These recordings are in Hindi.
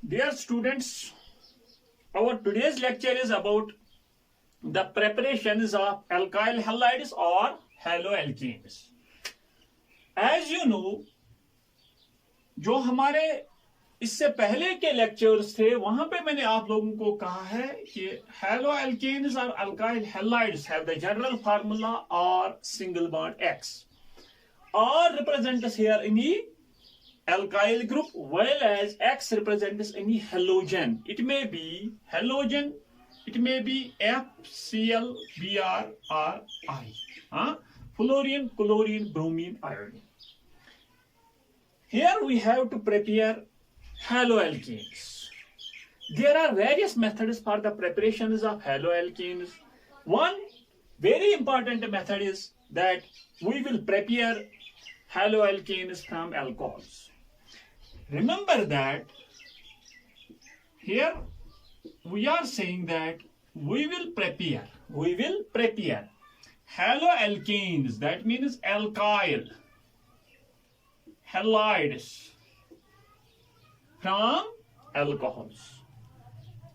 Dear students, our today's lecture is about the preparations of alkyl halides or haloalkenes. As you know, जो हमारे इससे पहले के लेक्चर्स थे वहां पे मैंने आप लोगों को कहा है कि haloalkenes or alkyl halides have the general formula or single bond X or represents here any alkyl group, while as X represents any halogen. It may be halogen, it may be FCl, Br or I. Fluorine, chlorine, bromine, iodine. Here we have to prepare haloalkenes. There are various methods for the preparations of haloalkenes. One very important method is that we will prepare haloalkenes from alcohols. Remember that here we are saying that we will prepare haloalkenes, that means alkyl halides from alcohols.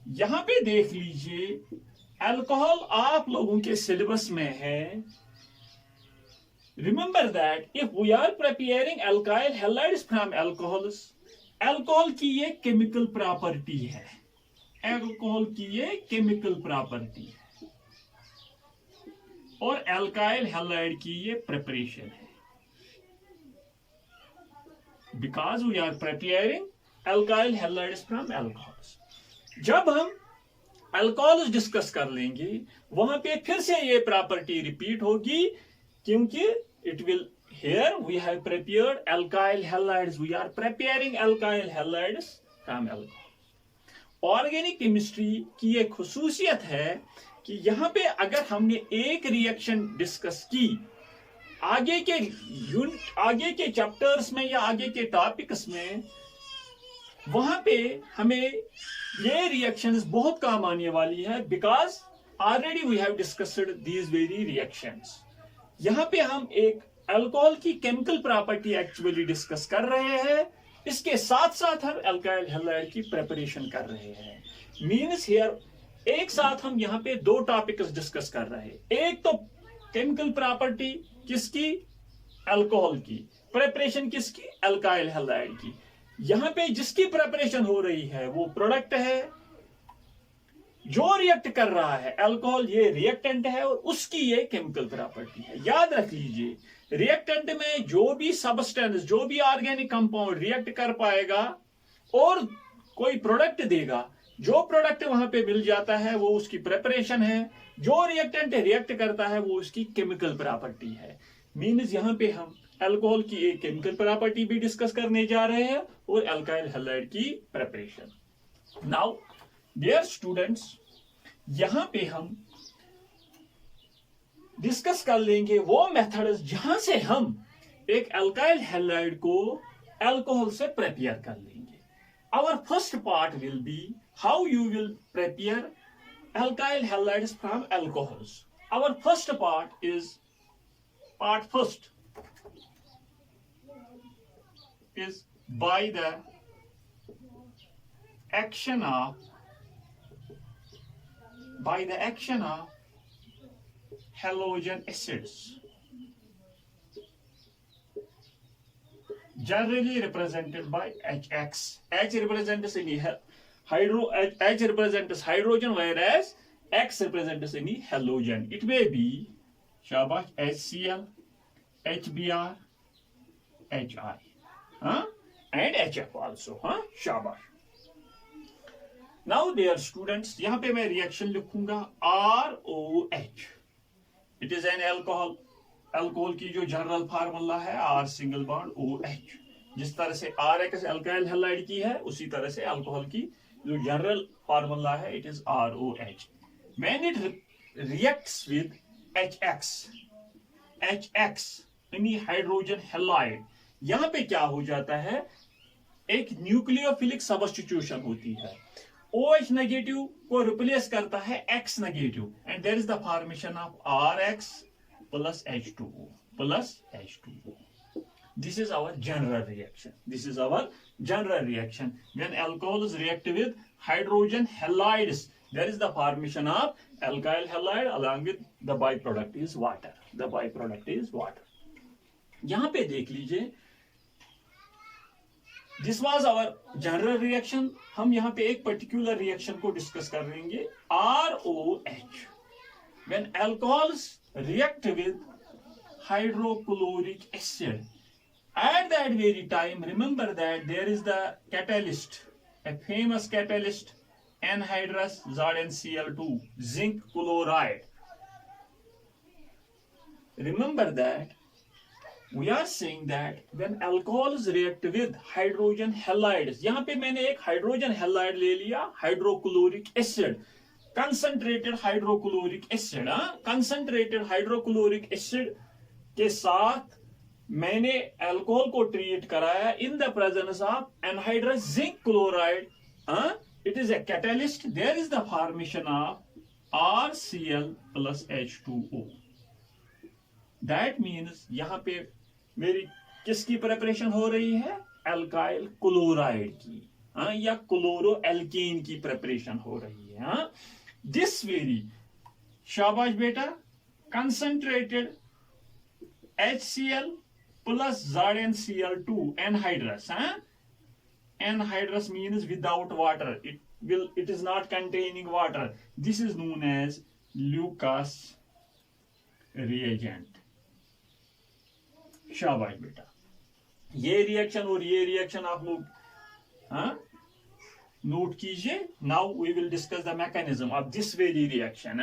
यहां पे देख लीजिए अल्कोहल आप लोगों के सिलेबस में है. Remember that if we are preparing alkyl halides from alcohols, alcohol की ये केमिकल प्रॉपर्टी है, अल्कोहल की ये केमिकल प्रॉपर्टी है और अल्काइल हैलाइड की ये प्रिपरेशन है. Because we are preparing alkyl halides from alcohols. जब हम अल्कोहल्स डिस्कस कर लेंगे वहां पे फिर से ये प्रॉपर्टी रिपीट होगी, क्योंकि it will here we have prepared alkyl halides, we are preparing alkyl halides from alcohol. Organic chemistry की एक खुसूसियत है कि यहां पे अगर हमने एक रिएक्शन डिस्कस की आगे के चैप्टर्स में या आगे के टॉपिक्स में, वहां पे हमें ये रिएक्शंस बहुत काम आने वाली है. Because already we have discussed these very reactions. यहां पे हम एक अल्कोहल की केमिकल प्रॉपर्टी एक्चुअली डिस्कस कर रहे हैं, इसके साथ साथ हम अल्काइल हैलाइड की प्रिपरेशन कर रहे हैं. मींस हियर एक साथ हम यहां पे दो टॉपिक्स डिस्कस कर रहे हैं. एक तो केमिकल प्रॉपर्टी किसकी, अल्कोहल की, प्रिपरेशन किसकी, अल्काइल हैलाइड की. यहां पे जिसकी प्रिपरेशन हो रही है वो प्रोडक्ट है, जो रिएक्ट कर रहा है अल्कोहल ये रिएक्टेंट है और उसकी ये केमिकल प्रॉपर्टी है. याद रख लीजिए रिएक्टेंट में जो भी सबस्टेंस, जो भी ऑर्गेनिक कंपाउंड रिएक्ट कर पाएगा और कोई प्रोडक्ट देगा, जो प्रोडक्ट वहां पे मिल जाता है वो उसकी प्रिपरेशन है, जो रिएक्टेंट रिएक्ट करता है वो उसकी केमिकल प्रॉपर्टी है. मींस यहां पे हम अल्कोहल की एक केमिकल प्रॉपर्टी भी डिस्कस करने जा रहे हैं और अल्काइल हैलाइड की प्रिपरेशन. नाउ डियर स्टूडेंट्स, यहां पे हम डिस्कस कर लेंगे वो मेथड्स जहां से हम एक अल्काइल हैलाइड को अल्कोहल से प्रिपेयर कर लेंगे. Our first part will be how you will prepare alkyl halides from alcohols. Our first part is by the action of halogen acids, generally represented by HX. H represents any H represents hydrogen, whereas X represents any halogen. It may be shabash HCl, HBr, HI, and HF also. Shabash. Now dear students, यहाँ पे मैं रिएक्शन लिखूंगा ROH. It is an alcohol. Alcohol की जो जनरल फार्मूला है R सिंगल बॉन्ड OH. जिस तरह से RX अल्काइल हैलाइड की है उसी तरह से अल्कोहल की जो जनरल फार्मूला है it is ROH. When it reacts with HX यानी हाइड्रोजन हैलाइड, यहां पे क्या हो जाता है, एक न्यूक्लियोफिलिक सब्स्टिट्यूशन होती है. OH नेगेटिव को रिप्लेस करता है X negative and there is the formation of RX plus H2O. This is our general reaction. This is our general reaction. When alcohols react with hydrogen halides, there is the formation of alkyl halide along with the byproduct is water. The byproduct is water. यहाँ पे देख लीजिए, this was our general reaction. हम यहाँ पे एक पर्टिकुलर रिएक्शन को डिस्कस कर लेंगे, ROH. When alcohols react with hydrochloric acid, at that very time, remember that there is the catalyst, a famous catalyst, anhydrous ZnCl2, zinc chloride. Remember that we are saying that when alcohols react with hydrogen halides, यहाँ पे मैंने एक हाइड्रोजन हैलाइड ले लिया, hydrochloric acid, concentrated hydrochloric acid, concentrated hydrochloric acid के साथ मैंने अल्कोहल को ट्रीट कराया in the presence of anhydrous zinc chloride. It is a catalyst. There is the formation of RCl plus H2O. That means यहां पे मेरी किसकी प्रिपरेशन हो रही है? अल्काइल क्लोराइड की, या क्लोरो एल्केन की प्रिपरेशन हो रही है. दिस वेरी, शाबाश बेटा, concentrated HCl plus ZnCl2 anhydrous. Anhydrous means without water. It is not containing water. This is known as Lucas reagent. शाबाश बेटा. ये रिएक्शन और ये रिएक्शन आप लोग नोट कीजिए. Now we will discuss the mechanism of this very reaction.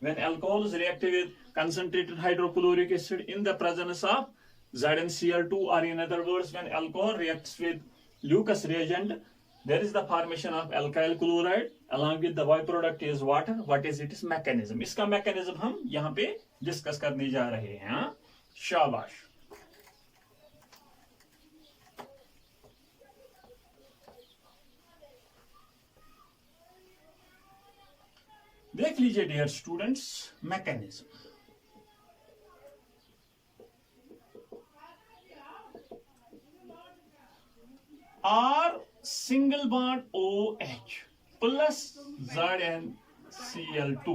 When alcohols react with concentrated hydrochloric acid in the presence of ZnCl2, or in other words, when alcohol reacts with Lucas reagent, there is the formation of alkyl chloride along with the byproduct is water. What is its mechanism? इसका mechanism हम यहाँ पे डिस्कस करने जा रहे हैं. शाबाश. देख लीजिए dear students, mechanism. R single bond OH plus ZnCl2,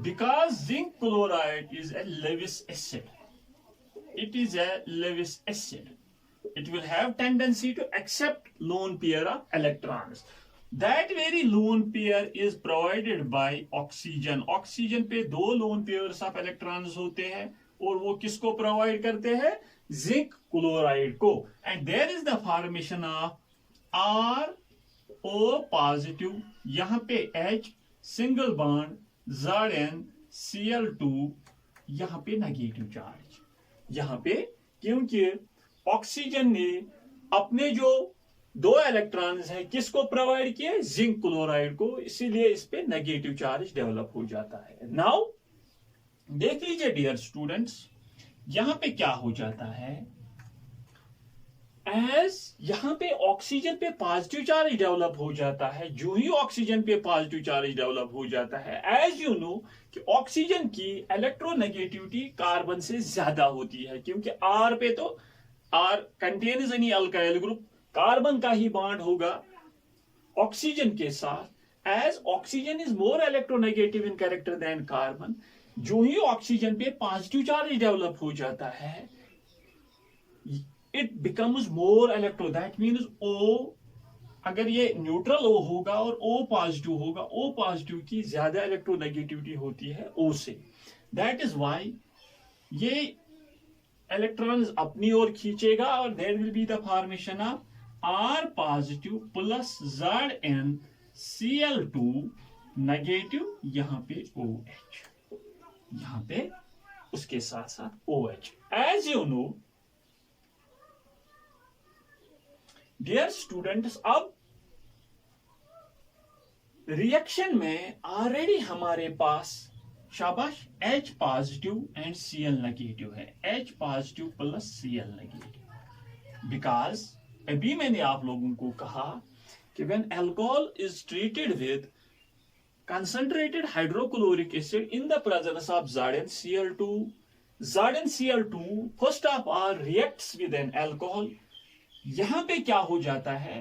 because zinc chloride is a Lewis acid. It is a Lewis acid. It will have tendency to accept lone pair of electrons. That very lone pair is provided by oxygen. Oxygen पे दो lone pairs of electrons होते हैं, और वो किसको प्रोवाइड करते हैं? जिंक क्लोराइड को. And there is the formation of RO positive. यहाँ पे H single bond ZnCl2, यहाँ पे नेगेटिव चार्ज. यहाँ पे क्योंकि ऑक्सीजन ने अपने जो दो इलेक्ट्रॉन्स हैं किसको प्रोवाइड किए? जिंक क्लोराइड को. इसीलिए इस पे नेगेटिव चार्ज डेवलप हो जाता है. नाउ देख लीजिए डियर स्टूडेंट्स, यहां पे क्या हो जाता है? एज यहां पे ऑक्सीजन पे पॉजिटिव चार्ज डेवलप हो जाता है. जो ही ऑक्सीजन पे पॉजिटिव चार्ज डेवलप हो जाता है, एज यू नो कि ऑक्सीजन की इलेक्ट्रोनेगेटिविटी कार्बन से ज्यादा होती है, क्योंकि आर पे तो R contains any alkyl group, carbon का ही बॉन्ड होगा ऑक्सीजन के साथ. As oxygen is more electronegative in character than carbon, जो ही ऑक्सीजन पे पॉजिटिव चार्ज डेवलप हो जाता है, it becomes more electro. That means O, अगर ये न्यूट्रल O होगा और O पॉजिटिव होगा, O पॉजिटिव की ज्यादा इलेक्ट्रोनेगेटिविटी होती है O से. दैट इज वाई ये इलेक्ट्रॉन्स अपनी ओर खींचेगा, और there will be the formation of R positive plus ZnCl2 negative, यहाँ पे OH, यहाँ पे उसके साथ साथ OH. As you know dear students, अब रिएक्शन में ऑलरेडी हमारे पास शाबाश H positive and Cl negative है. H positive plus Cl negative. Because अभी मैंने आप लोगों को कहा कि when alcohol is treated with concentrated hydrochloric acid in the presence of ZnCl2, ZnCl2 first of all reacts with an alcohol. यहां पे क्या हो जाता है,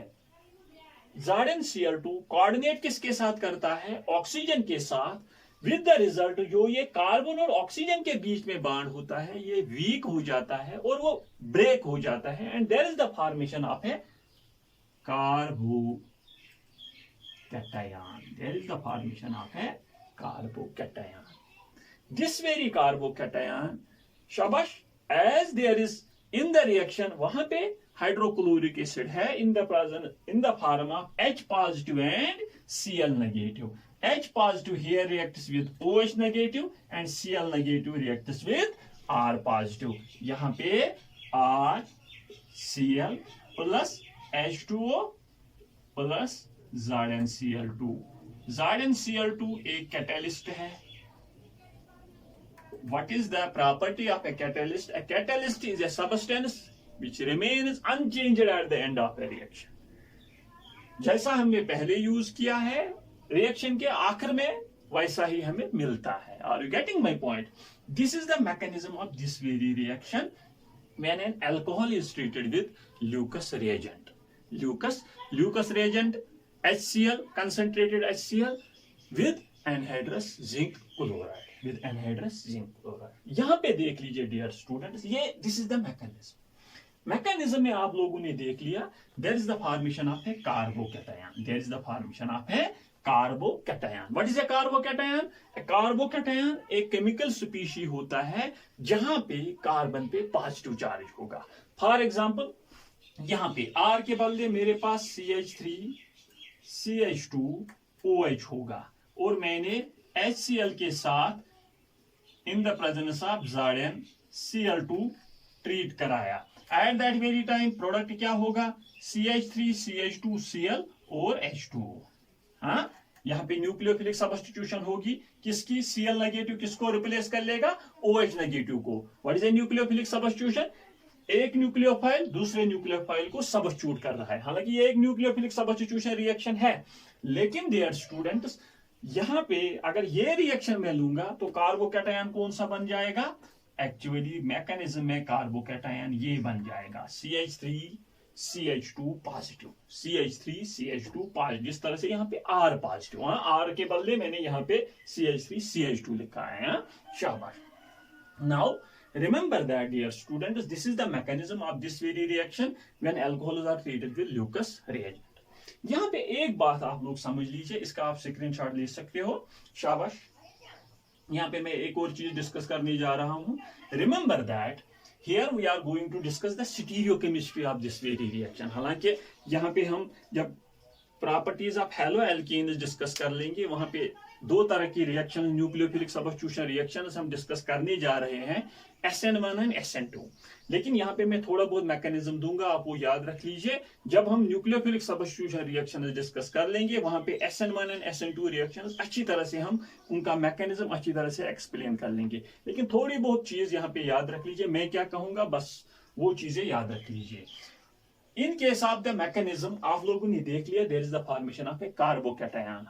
ZnCl2 कोऑर्डिनेट किसके साथ करता है, ऑक्सीजन के साथ, विद द रिजल्ट जो ये कार्बन और ऑक्सीजन के बीच में बॉन्ड होता है ये वीक हो जाता है और वो ब्रेक हो जाता है, and there is the formation of a carbocation. There is the formation of a carbocation. This very carbocation, शाबाश, as there is in the reaction, वहां पे हाइड्रोक्लोरिक एसिड है in the form of H positive and Cl negative. H positive here reacts with OH negative and Cl negative reacts with R positive. यहाँ पे R Cl plus H2O plus ZnCl2. ZnCl2 एक कैटेलिस्ट है। What is the property of a catalyst? A catalyst is a substance which remains unchanged at the end of a reaction. जैसा हमने पहले यूज किया है रिएक्शन के आखिर में वैसा ही हमें मिलता है। Are you getting my point? This is the mechanism of this very reaction when an alcohol is treated with Lucas reagent. Lucas reagent HCl, concentrated HCl with anhydrous zinc chloride. यहाँ पे देख लीजिए डियर स्टूडेंट्स, ये दिस इज द मैकेनिज्म में आप लोगों ने देख लिया। There is the formation of a carbocation. What is a carbocation? A carbocation एक केमिकल स्पीशी होता है जहां पे कार्बन पे पॉजिटिव चार्ज होगा। फॉर एग्जांपल यहां पे R के बदले मेरे पास CH3 CH2OH होगा और मैंने HCl के साथ in the presence of ZnCl2 treat कराया। At that very time product क्या होगा, CH3 CH2Cl और H2O। हाँ, यहाँ पे न्यूक्लियोफिलिक सब्स्टिट्यूशन होगी किसकी, Cl नेगेटिव किसको रिप्लेस कर लेगा, OH नेगेटिव को। What is A nucleophilic substitution? एक न्यूक्लियोफाइल दूसरे न्यूक्लियोफाइल को सब्स्टिट्यूट कर रहा है। हालांकि ये एक न्यूक्लियोफिलिक सब्स्टिट्यूशन रिएक्शन है, लेकिन डियर स्टूडेंट्स यहां पे अगर ये रिएक्शन में लूंगा तो कार्बोकैटायन कौन सा बन जाएगा, एक्चुअली मैकेनिज्म में कार्बोकैटायन ये बन जाएगा CH3 CH2 positive, CH3 CH2 positive. जिस तरह से यहाँ पे R पॉजिटिव, R के बदले मैंने यहाँ पे CH3 CH2 लिखा है। शाबाश। Now remember that dear students, this is the mechanism of this very reaction when alcohols are treated with Lucas reagent. यहाँ पे एक बात आप लोग समझ लीजिए, इसका आप स्क्रीनशॉट ले सकते हो। शाबाश। यहाँ पे मैं एक और चीज डिस्कस करने जा रहा हूं। Remember that here we are going to discuss the stereochemistry of this very reaction. हालांकि यहाँ पे हम जब properties of haloalkanes discuss कर लेंगे, वहां पे दो तरह की रिएक्शन न्यूक्लियोफिलिक सब्स्टिट्यूशन रिएक्शंस हम डिस्कस करने जा रहे हैं, SN1 एंड SN2। लेकिन यहाँ पे मैं थोड़ा बहुत मैकेनिज्म दूंगा, आप वो याद रख लीजिए। जब हम न्यूक्लियोफिलिक सब्स्टिट्यूशन रिएक्शंस डिस्कस कर लेंगे वहां पे SN1 एंड SN2 रिएक्शंस अच्छी तरह से हम उनका मैकेनिज्म अच्छी तरह से एक्सप्लेन कर लेंगे। लेकिन थोड़ी बहुत चीज यहाँ पे याद रख लीजिए, मैं क्या कहूंगा बस वो चीजें याद रख लीजिए। In case of the mechanism आप लोगों ने देख लिया, there is the formation of a carbocation.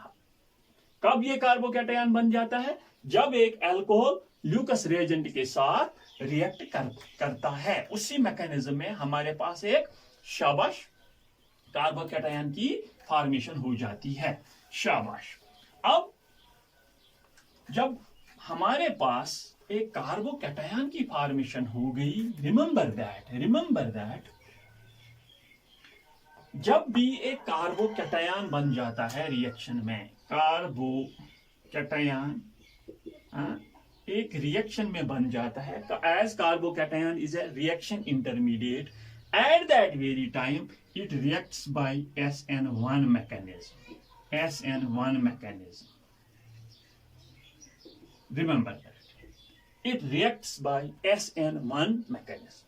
कब ये कार्बोकैटायन बन जाता है, जब एक अल्कोहल ल्यूकस रिएजेंट के साथ रिएक्ट करता है। उसी मैकेनिज्म में हमारे पास एक शाबाश कार्बोकैटायन की फॉर्मेशन हो जाती है। शाबाश। अब जब हमारे पास एक कार्बोकैटायन की फॉर्मेशन हो गई, रिमेंबर दैट जब भी एक कार्बोकैटायन बन जाता है रिएक्शन में, कार्बोकैटायन एक रिएक्शन में बन जाता है, as carbocation is a reaction intermediate, at that very time it reacts by SN1 mechanism. Remember that it reacts by SN1 mechanism.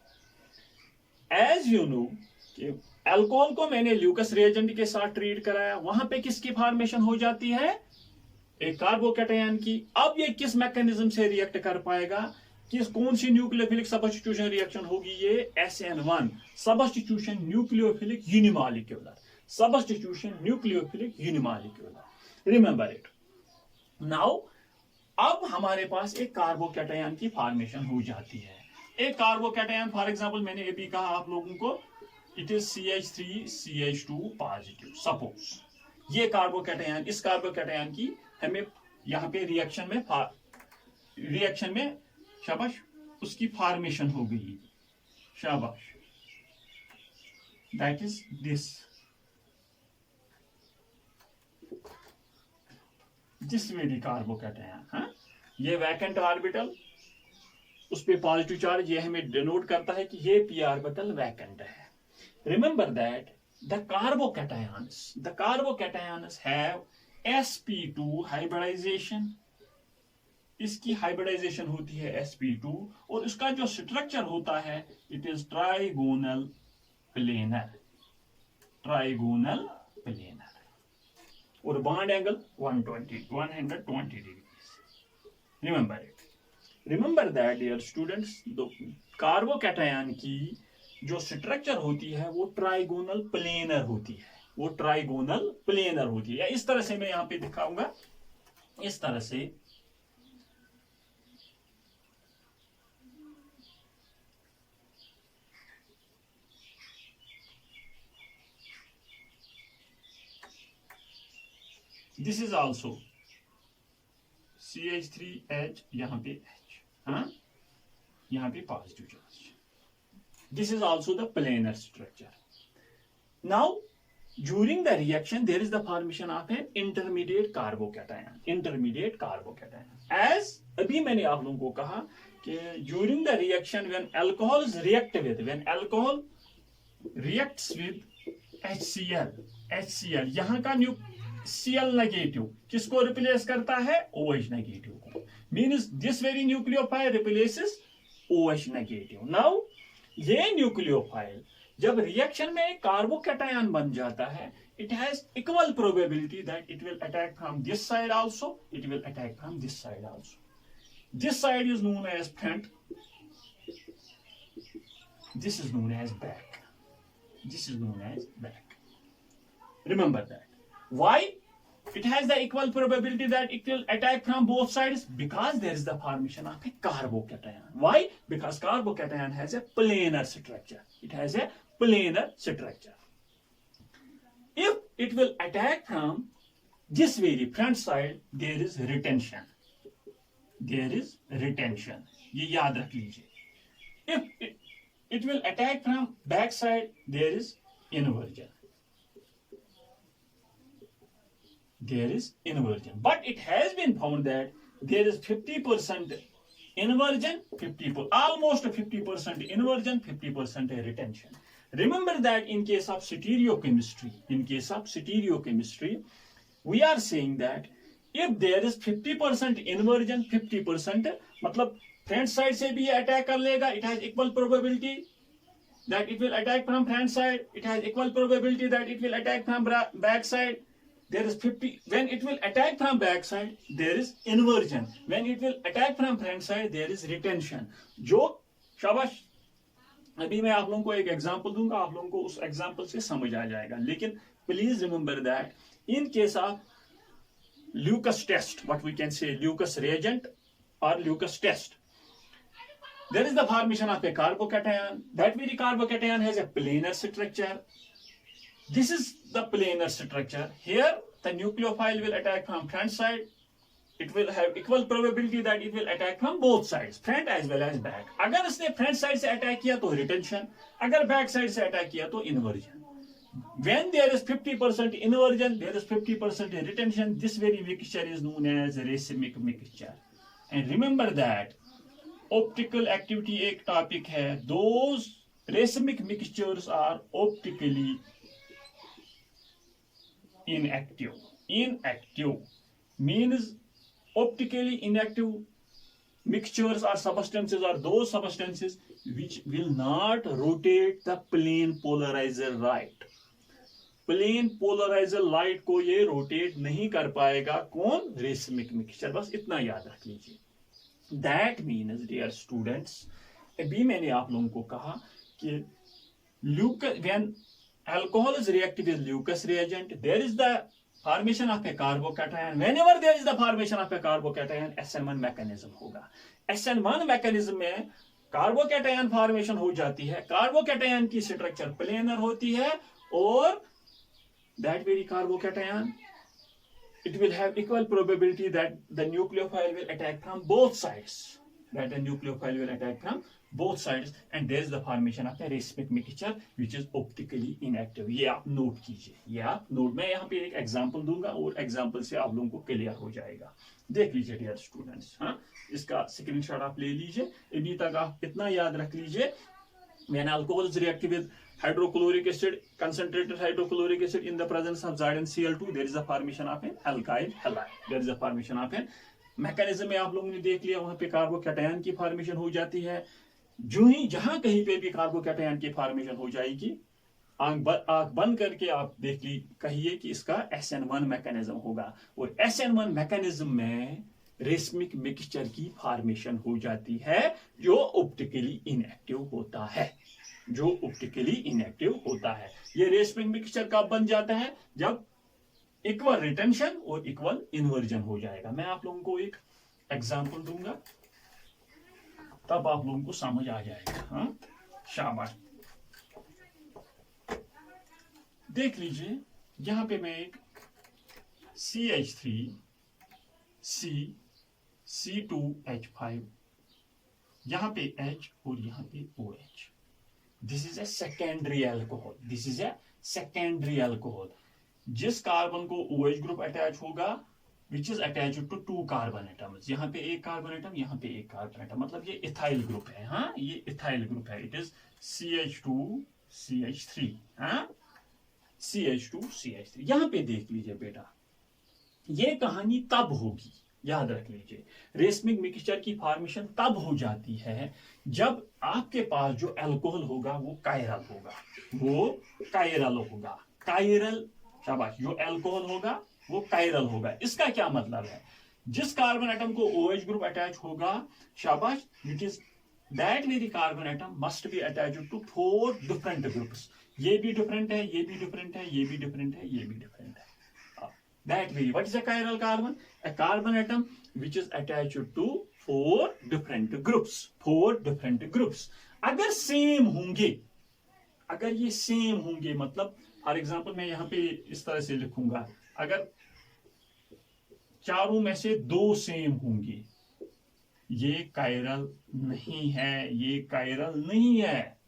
As you know, alcohol को मैंने ल्यूकस रिएजेंट के साथ ट्रीट कराया, वहां पे किसकी फॉर्मेशन हो जाती है, एक कार्बोकैटायन की। अब ये किस मैकेनिज्म से रिएक्ट कर पाएगा, कौन सी न्यूक्लियोफिलिक सब्स्टिट्यूशन रिएक्शन होगी, ये SN1 substitution nucleophilic unimolecular. Remember it. Now अब हमारे पास एक कार्बोकैटायन की फॉर्मेशन हो जाती है। एक कार्बोकैटायन फॉर एग्जांपल मैंने अभी कहा आप लोगों को, it is CH3CH2 positive. Suppose ये कार्बोकैटायन, इस कार्बोकैटायन की हमें यहाँ पे रिएक्शन में शाबाश उसकी फॉर्मेशन हो गई, शाबाश, that is this very carbocation. हाँ, ये वैकेंट ऑर्बिटल, उस पे पॉजिटिव चार्ज, ये हमें डिनोट करता है कि ये p ऑर्बिटल वैकेंट है। Remember that the carbocations have sp2 hybridization, इसकी हाइब्रिडाइजेशन होती है sp2, और उसका जो स्ट्रक्चर होता है इट इज ट्राइगोनल प्लेनर, और bond angle 120 degrees. Remember that dear students, carbocation की जो स्ट्रक्चर होती है वो ट्राइगोनल प्लेनर होती है, या इस तरह से मैं यहां पे दिखाऊंगा, इस तरह से दिस इज ऑल्सो CH3H, यहाँ पे H, हाँ, यहाँ पे positive charge. This is also the planar structure. Now during the reaction there is the formation of an intermediate carbocation, as अभी मैंने आप लोगों को कहा कि during the reaction when alcohol reacts with HCl, यहाँ का Cl नेगेटिव किसको रिप्लेस करता है, OH नेगेटिव को, means this very nucleophile replaces OH negative. Now ये न्यूक्लियोफाइल जब रिएक्शन में एक कार्बोकैटायन बन जाता है, it has equal probability that it will attack from this side also, it will attack from this side also. This side is known as front, this is known as back, Remember that. Why? It has the equal probability that it will attack from both sides because there is the formation of a carbocation. Why? Because carbocation has a planar structure. It has a planar structure. If it will attack from this very front side, there is retention. There is retention. ये याद रख लीजिए. If it will attack from back side, there is inversion. There is inversion. But it has been found that there is 50% inversion, almost 50% inversion, 50% retention. Remember that in case of stereochemistry, we are saying that if there is 50% inversion, 50%, मतलब front side से भी attack कर लेगा, it has equal probability that it will attack from front side, it has equal probability that it will attack from back side. There is 50, when it will attack from back side, there is inversion. When it will attack from front side, there is retention. जो शाबाश, अभी मैं आप लोगों को एक एग्जांपल दूंगा, आप लोगों को उस एग्जांपल से समझ आ जाएगा. लेकिन please remember that in case of Lucas test, what we can say Lucas reagent or Lucas test, there is the formation of a carbocation. That very carbocation has a planar structure. This is the planar structure. Here the nucleophile will attack from front side. It will have equal probability that it will attack from both sides, front as well as back. अगर इसने front side से attack किया तो retention, अगर back side से attack किया तो inversion. When there is 50% inversion, there is 50% retention. This very mixture is known as racemic mixture. And remember that optical activity एक topic है. Those racemic mixtures are optically inactive. Inactive means optically inactive mixtures or substances are those substances which will not rotate the plane polarizer light. Plane polarizer light को ये रोटेट नहीं कर पाएगा. कौन? Racemic mixture. बस इतना याद रख लीजिए. दैट मीन्स डियर स्टूडेंट्स, अभी मैंने आप लोगों को कहा कि when alcohol is reactive with Lucas reagent, there is the formation of a carbocation, whenever there is the formation of a carbocation, SN1 mechanism होगा. SN1 mechanism में कार्बोकैटायन फॉर्मेशन हो जाती है. कार्बोकैटायन की स्ट्रक्चर प्लेनर होती है और that very carbocation, it will have equal probability that the nucleophile will attack from both sides. That the nucleophile will attack from both sides, and there is the formation of a racemic mixture which is optically inactive. ये आप नोट कीजिए, ये आप नोट. मैं यहाँ पे एक एग्जांपल दूंगा और एग्जांपल से आप लोगों को क्लियर हो जाएगा. देख लीजिए डियर स्टूडेंट्स. हाँ, इसका स्क्रीनशॉट आप ले लीजिए. अभी तक आप इतना याद रख लीजिए. When alcohols react with hydrochloric acid, concentrated hydrochloric acid in the presence of Zn Cl2, there is a formation of an alkyl halide. There is a formation of an mechanism में आप लोगों ने देख लिया. वहां पे कार्बोकैटायन की फॉर्मेशन हो जाती है. जो ही जहां कहीं पे भी कार्बोकैटायन की फॉर्मेशन हो जाएगी, आंख बंद करके आप देख ली, कहिए कि इसका SN1 मैकेनिज्म होगा. और SN1 मैकेनिज्म में रेसमिक मिक्सचर की फॉर्मेशन हो जाती है जो ऑप्टिकली इनएक्टिव होता है. जो ऑप्टिकली इनएक्टिव होता है. ये रेसमिक मिक्सचर कब बन जाता है? जब इक्वल रिटेंशन और इक्वल इन्वर्जन हो जाएगा. मैं आप लोगों को एक एग्जांपल दूंगा, तब आप लोगों को समझ आ जाएगा. हाँ, शाबाश. देख लीजिए, यहां पे मैं एक CH3 C C2H5, यहां पे H और यहां पे OH. This is a secondary alcohol. This is a secondary alcohol. जिस कार्बन को OH ग्रुप अटैच होगा, which is attach to 2 carbon atoms. यहाँ पे एक कार्बन एटम, यहाँ पे एक कार्बन एटम, मतलब ये इथाइल ग्रुप है. हाँ, ये इथाइल ग्रुप है. It is CH2 CH3. हाँ, CH2 CH3. यहाँ पे देख लीजिए बेटा, ये कहानी तब होगी, याद रख लीजिए. रेसमिक मिक्सचर की फॉर्मेशन तब हो जाती है जब आपके पास जो अल्कोहल होगा वो कायरल होगा. वो कायरल होगा. कायरल, शाबाश. जो अल्कोहल होगा वो कायरल होगा. इसका क्या मतलब है? जिस कार्बन एटम को OH ग्रुप अटैच होगा, शाबाश, it is that very carbon atom must be attached to 4 different groups. ये भी डिफरेंट है, ये भी डिफरेंट है, ये भी डिफरेंट है, ये भी डिफरेंट है. That way, what is a chiral carbon? A carbon atom which is attached to 4 different groups. 4 different groups. अगर सेम होंगे, अगर ये सेम होंगे, मतलब फॉर एग्जांपल मैं यहाँ पे इस तरह से लिखूंगा, अगर चारों में से 2 सेम होंगे, ये कायरल नहीं है, ये कायरल नहीं है,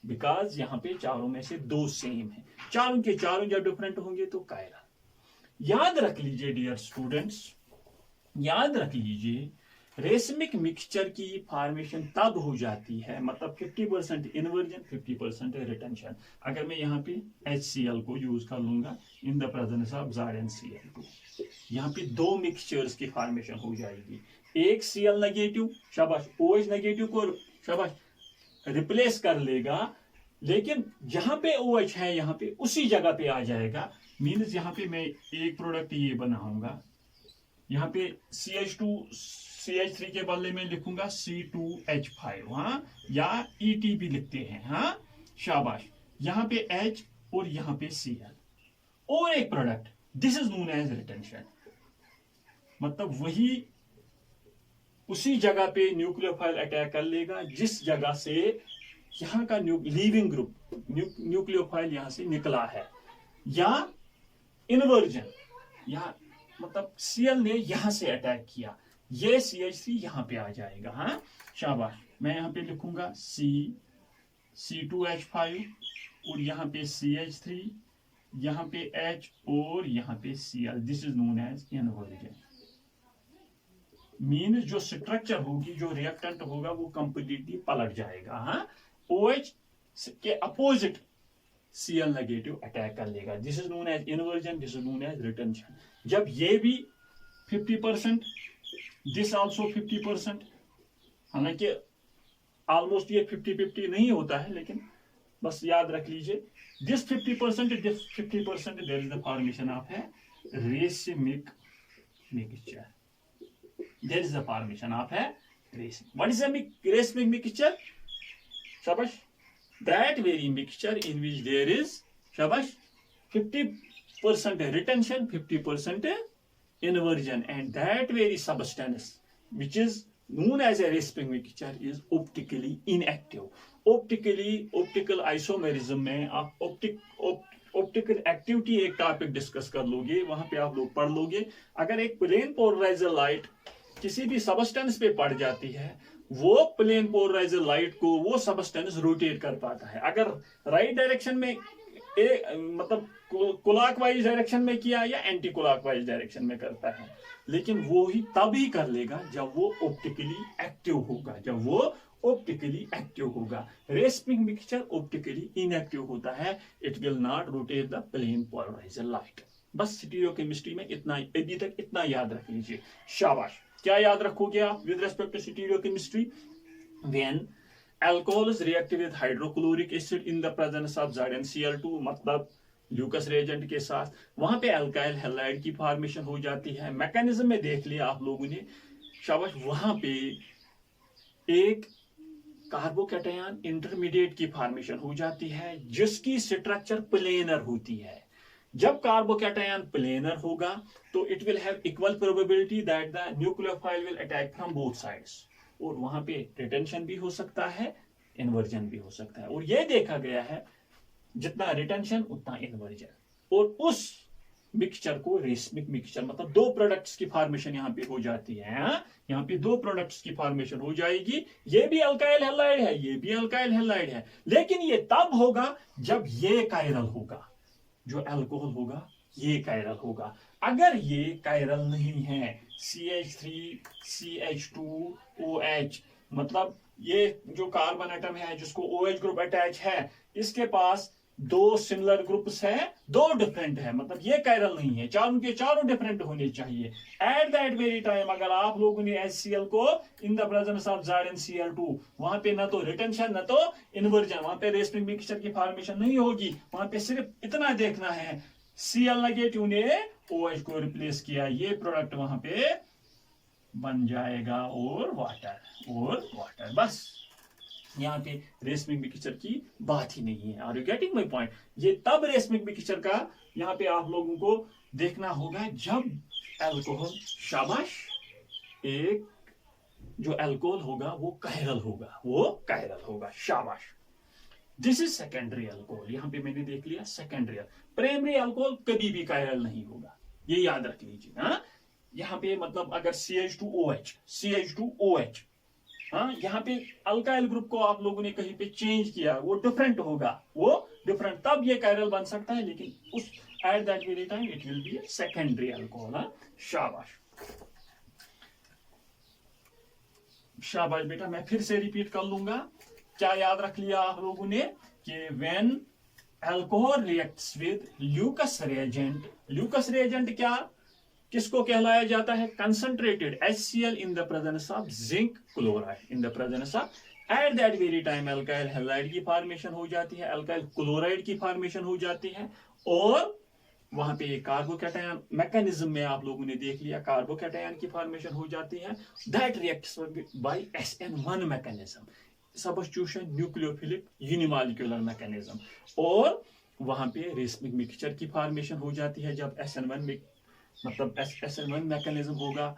बिकॉज यहाँ पे चारों में से 2 सेम है. चारों के चारों जब डिफरेंट होंगे तो कायरल. याद रख लीजिए डियर स्टूडेंट्स, याद रख लीजिए, रेसमिक मिक्सचर की फॉर्मेशन तब हो जाती है, मतलब 50% इन्वर्जन 50% रिटेंशन. अगर मैं यहाँ पे HCl को यूज कर लूंगा इन द प्रेजेंस ऑफ ZnCl2, यहाँ पे 2 मिक्सचर्स की फॉर्मेशन हो जाएगी. एक Cl नेगेटिव, शाबाश, OH नेगेटिव को शाबाश रिप्लेस कर लेगा, लेकिन जहां पे OH है यहाँ पे उसी जगह पे आ जाएगा. मीन्स यहाँ पे मैं एक प्रोडक्ट ये बनाऊंगा, यहाँ पे CH2 CH3 के बदले में लिखूंगा C2H5. हाँ, या ET भी लिखते हैं. हाँ, शाबाश. यहाँ पे H और यहाँ पे Cl और एक product. This is known as retention. मतलब वही उसी जगह पे न्यूक्लियोफाइल अटैक कर लेगा जिस जगह से यहाँ का लीविंग ग्रुप न्यूक्लियोफाइल यहाँ से निकला है. या इन्वर्जन, या मतलब Cl ने यहां से अटैक किया, ये CH3 यहां पे आ जाएगा. हाँ, शाबाश. मैं यहां पे लिखूंगा C2H5 और यहां पे CH3, यहां पे H और यहां पे Cl. This is known as inversion. Mean जो स्ट्रक्चर होगी, जो रिएक्टेंट होगा, वो कंप्लीटली पलट जाएगा. हाँ, OH के अपोजिट Cl नेगेटिव अटैक कर लेगा. This is known as inversion, this is known as retention. जब ये भी 50%, दिस आल्सो 50%, हालांकि ऑलमोस्ट ये 50-50 नहीं होता है, लेकिन बस याद रख लीजिए, this 50%, this 50%, there is the formation of a racemic mixture. There is the formation of a racemic. What is a racemic mixture? शाबाश. That very mixture in which there is, shabash, 50 50% retention, 50% inversion, and that very substance which is known as a rasping mixture is optically inactive. Optical isomerism में आप ऑप्टिकल एक्टिविटी एक टॉपिक डिस्कस कर लोगे, वहां पे आप लोग पढ़ लोगे। अगर एक प्लेन पोलराइजर लाइट किसी भी सबस्टेंस पे पड़ जाती है, वो प्लेन पोलराइजर लाइट को वो सबस्टेंस रोटेट कर पाता है। अगर राइट डायरेक्शन में मतलब क्लॉकवाइज डायरेक्शन में किया या एंटी क्लॉकवाइज डायरेक्शन में करता है, लेकिन वो ही तभी कर लेगा जब वो ऑप्टिकली एक्टिव होगा। रेस्पिंग मिक्सचर ऑप्टिकली इनएक्टिव होता है, it will not rotate the plane polarizer light. बस स्टीरियोकेमिस्ट्री में इतना, अभी तक इतना याद रख लीजिए। शाबाश। क्या याद रखोगे आप with respect to stereochemistry? When alcohols react with hydrochloric acid in the presence of ZnCl2, मतलब ल्यूकस रिएजेंट के साथ, वहां पे अल्काइल हैलाइड की फॉर्मेशन हो जाती है। मैकेनिज्म में देख लिया आप लोगों ने, शाबाश। वहां पे एक कार्बोकैटायन इंटरमीडिएट की फॉर्मेशन हो जाती है जिसकी स्ट्रक्चर प्लेनर होती है। जब कार्बोकैटायन प्लेनर होगा तो it will have equal probability that the nucleophile will attack from both sides, और वहां पे रिटेंशन भी हो सकता है, इन्वर्जन भी हो सकता है। और यह देखा गया है जितना रिटेंशन उतना इन्वर्जन। और उस मिक्सचर को रेस्मिक मिक्सचर, मतलब दो प्रोडक्ट्स की फॉर्मेशन यहां पे हो जाती है। यहां पे दो प्रोडक्ट्स की फॉर्मेशन हो जाएगी, ये भी अल्काइल हैलाइड है, ये भी अल्काइल हैलाइड है, लेकिन ये तब होगा जब ये कायरल होगा। जो अल्कोहल होगा ये कायरल होगा। अगर ये कायरल नहीं है, CH3 CH2OH, मतलब ये जो कार्बन एटम है जिसको OH ग्रुप अटैच है, इसके पास दो सिमिलर ग्रुप्स हैं, दो डिफरेंट है, मतलब ये कायरल नहीं है, चारों के चारों डिफरेंट होने चाहिए। एट दैट वेरी टाइम अगर आप लोगों ने HCl को इन द प्रेजेंस ऑफ ZnCl2, वहां पे ना तो रिटेंशन ना तो इन्वर्जन, वहां पे रेस्पिंग मिक्सचर की फॉर्मेशन नहीं होगी। वहां पे सिर्फ इतना देखना है, Cl नेगेटिव ने OH को रिप्लेस किया, ये प्रोडक्ट वहां पे बन जाएगा, और वाटर, बस। यहाँ पे रेस्मिक मिक्सचर की बात ही नहीं है। Are you getting my point? ये तब रेस्मिक मिक्सचर का यहाँ पे आप लोगों को देखना होगा जब अल्कोहल, शाबाश, एक जो अल्कोहल होगा वो कायरल होगा, शाबाश। This is secondary alcohol. यहाँ पे मैंने देख लिया सेकेंडरी। प्राइमरी अल्कोहल कभी भी कायरल नहीं होगा, ये याद रख लीजिए। हाँ, यहाँ पे मतलब अगर CH2OH, हाँ, यहाँ पे अल्काइल ग्रुप को आप लोगों ने कहीं पे चेंज किया, वो डिफरेंट होगा, तब ये कायरल बन सकता है, लेकिन उस eight that very time it will be secondary alcohol. शाबाश बेटा। मैं फिर से रिपीट कर लूंगा। क्या याद रख लिया आप लोगों ने कि when alcohol reacts with Lucas reagent क्या किसको कहलाया जाता है? Concentrated HCl in the presence of zinc chloride, in the presence of, eight that very time alkyl halide की फॉर्मेशन हो जाती है, अल्काइल क्लोराइड की फॉर्मेशन हो जाती है, और वहां पे कार्बोकैटायन मैकेनिज्म में आप लोगों ने देख लिया, कार्बोकैटायन की फॉर्मेशन हो जाती है। That reacts by SN1 mechanism, substitution nucleophilic unimolecular mechanism, और वहां पे रेस्मिक मिक्सचर की फॉर्मेशन हो जाती है। जब SN1 मैकेनिज्म होगा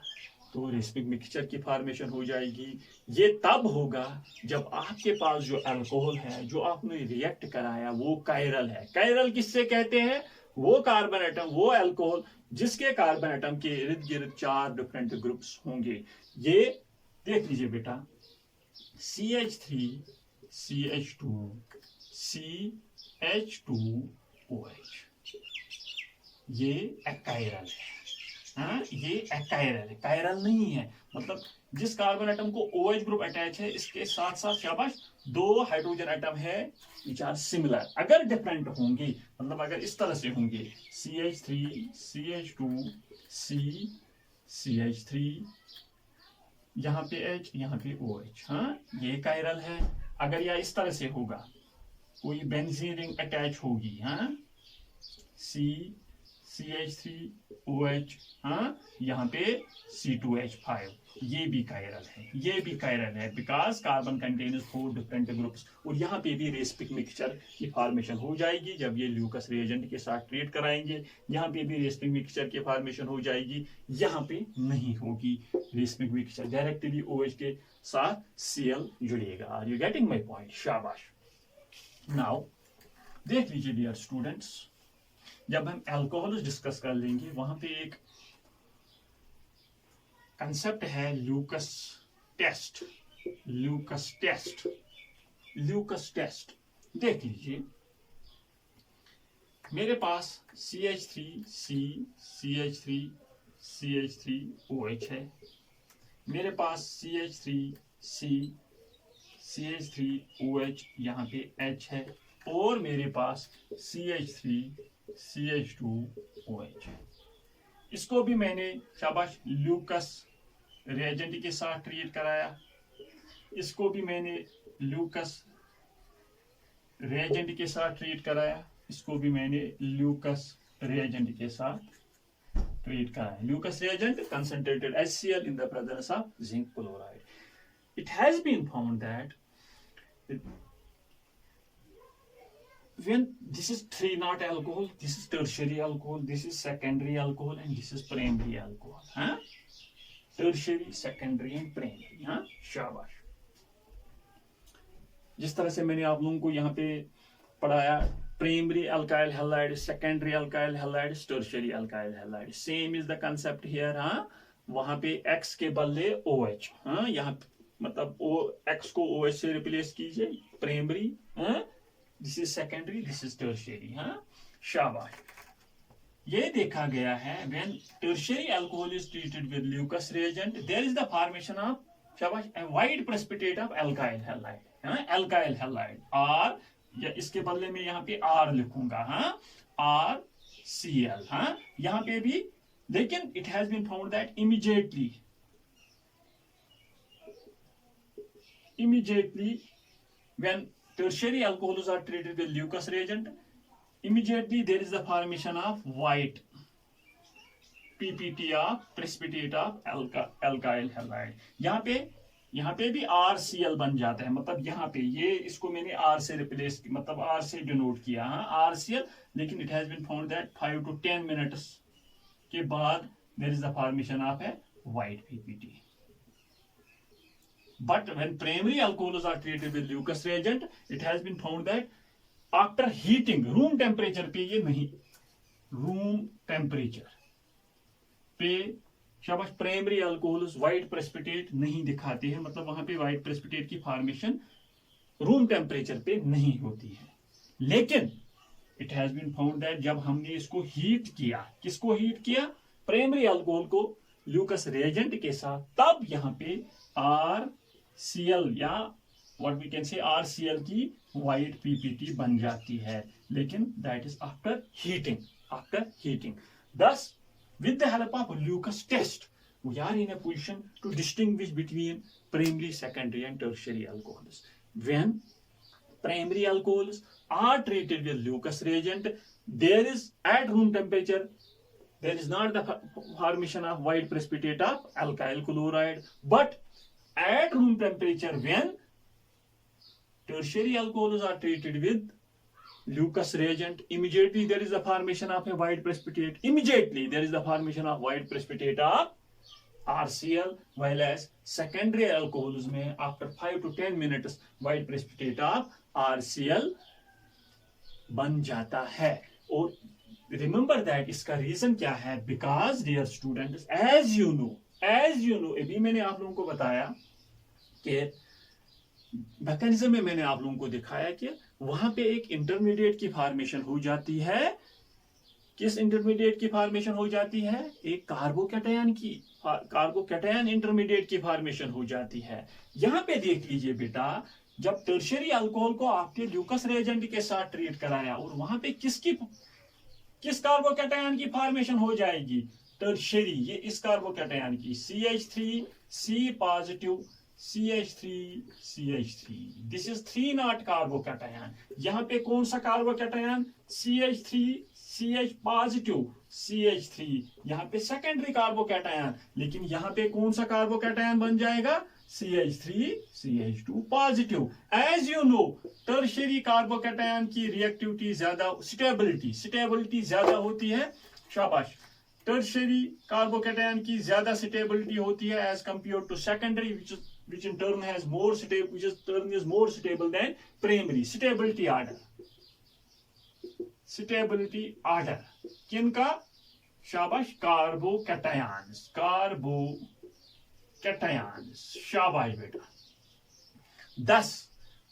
तो रेस्मिक मिक्सचर की फॉर्मेशन हो जाएगी। ये तब होगा जब आपके पास जो अल्कोहल है जो आपने रिएक्ट कराया वो कायरल है। कायरल किससे कहते हैं? वो कार्बन एटम, वो अल्कोहल जिसके कार्बन एटम के इर्द गिर्द 4 डिफरेंट ग्रुप्स होंगे। ये देख लीजिए बेटा, CH3 CH2 CH2OH, ये अकायरल है। हाँ, ये अकायरल है, कायरल नहीं है। मतलब जिस कार्बन एटम को OH ग्रुप अटैच है, इसके साथ साथ शाबाश 2 हाइड्रोजन एटम है विच आर सिमिलर। अगर डिफरेंट होंगे, मतलब अगर इस तरह से होंगे CH3 CH2 CH3, यहाँ पे H, यहाँ पे OH, हाँ, ये कायरल है। अगर या इस तरह से होगा, कोई बेंजीन रिंग अटैच होगी, हाँ, CH3OH, हाँ, यहाँ पे C2H5, ये भी कायरल है, ये भी कायरल है, because carbon contains 4 different groups. और यहाँ पे भी रेसिपिक मिक्सचर की फॉर्मेशन हो जाएगी जब ये ल्यूकस रिएजेंट के साथ ट्रीट कराएंगे। यहाँ पे भी रेसिपिक मिक्सचर की फॉर्मेशन हो जाएगी, यहाँ पे नहीं होगी रेसिपिक मिक्सचर, डायरेक्टली OH के साथ Cl जुड़ेगा। Are you getting my point? शाबाश। नाउ देख लीजिए डियर स्टूडेंट्स, जब हम अल्कोहल डिस्कस कर लेंगे वहां पे एक कंसेप्ट है Lucas test. Lucas test, Lucas test देख लीजिए, मेरे पास CH3C CH3OH है, मेरे पास CH3C CH3OH यहाँ पे H है, और मेरे पास CH3CH2OH है। इसको भी मैंने शाबाश ल्यूकस रिएजेंट के साथ ट्रीट कराया, इसको भी मैंने ल्यूकस रिएजेंट के साथ ट्रीट कराया, इसको भी मैंने ल्यूकस रिएजेंट के साथ ट्रीट कराया। Lucas reagent concentrated HCl in the presence of zinc chloride. It has been found that when this is 3-not alcohol, this is tertiary alcohol, this is secondary alcohol, and this is primary alcohol. हाँ? Tertiary, secondary and primary. हाँ? शाबाश। जिस तरह से मैंने आप लोगों को यहाँ पे पढ़ाया, primary alkyl halide, secondary alkyl halide, tertiary alkyl halide, same is the concept here. हाँ, वहां पे X के बदले OH, हाँ, यहाँ मतलब X को OH से रिप्लेस कीजिए, primary, हाँ, this is secondary, this is tertiary, हाँ, शाबाश। ये देखा गया है when tertiary alcohol is treated with Leucas reagent, there is the formation of शाबाश a white precipitate of alkyl halide, हाँ, alkyl halide, और या इसके बदले में यहाँ पे R लिखूंगा, हाँ, RCl, हाँ, यहाँ पे भी, लेकिन it has been found that immediately when tertiary alcohols are treated with Leucas reagent, immediately there is the formation of white PPT of precipitate of alkyl halide। यहाँ पे भी RCl बन जाता है, मतलब यहाँ पे ये इसको मैंने R से रिप्लेस, मतलब R से डिनोट किया, हाँ, RCl, लेकिन it has been found that 5 to 10 minutes के बाद there is the formation of a white PPT. But when primary alcohols are treated with Leucas reagent, it has been found that after heating, room temperature पे ये नहीं, room temperature पे शाबाश प्राइमरी अल्कोहल्स व्हाइट प्रेसिपिटेट नहीं दिखाते हैं, मतलब वहां पे व्हाइट प्रेसिपिटेट की फॉर्मेशन रूम टेम्परेचर पे नहीं होती है। लेकिन it has been found that जब हमने इसको हीट किया, किसको हीट किया? प्राइमरी अल्कोहल को ल्यूकस रिएजेंट के साथ, तब यहाँ पे RCl या what we can say RCl की व्हाइट PPT बन जाती है, लेकिन that is after heating. Thus, with the help of Leucas test, we are in a position to distinguish between primary, secondary and tertiary alcohols. When primary alcohols are treated with Leucas reagent, there is at room temperature, there is not the formation of white precipitate of alkyl chloride, but at room temperature when tertiary alcohols are treated with Leucas reagent, immediately there is the formation of a white precipitate. Immediately there is the formation of white precipitate of RCl, while as secondary alcohols में after 5 to 10 minutes white precipitate of RCl बन जाता है। और remember that इसका reason क्या है? Because dear students, as you know, अभी मैंने आप लोगों को बताया कि मैकेनिज्म में मैंने आप लोगों को दिखाया कि वहां पे एक इंटरमीडिएट की फॉर्मेशन हो जाती है। किस इंटरमीडिएट की फॉर्मेशन हो जाती है? एक कार्बोकैटायन इंटरमीडिएट की फॉर्मेशन हो जाती है। यहाँ पे देख लीजिए बेटा, जब टर्शियरी अल्कोहल को आपके ल्यूकस रिएजेंट के साथ ट्रीट कराया और वहां पे किस कार्बोकैटायन की फॉर्मेशन हो जाएगी? टर्शियरी, ये इस कार्बोकैटायन की CH3C positive CH3 this is 3-not carbocation. यहाँ पे कौन सा कार्बोकैटायन? CH3CH पॉजिटिव CH3, यहाँ पे सेकेंडरी कार्बोकैटायन, लेकिन यहाँ पे कौन सा कार्बोकैटायन बन जाएगा? CH3 CH2 positive. As you know tertiary carbocation की रिएक्टिविटी ज्यादा, स्टेबिलिटी ज्यादा होती है। शाबाश। टर्शियरी कार्बोकैटायन की ज्यादा स्टेबिलिटी होती है as compare to secondary, which in turn has more stable, which in turn is more stable than primary. Stability order किनका? शाबाश, कार्बोकैटायंस, शाबाश बेटा। 10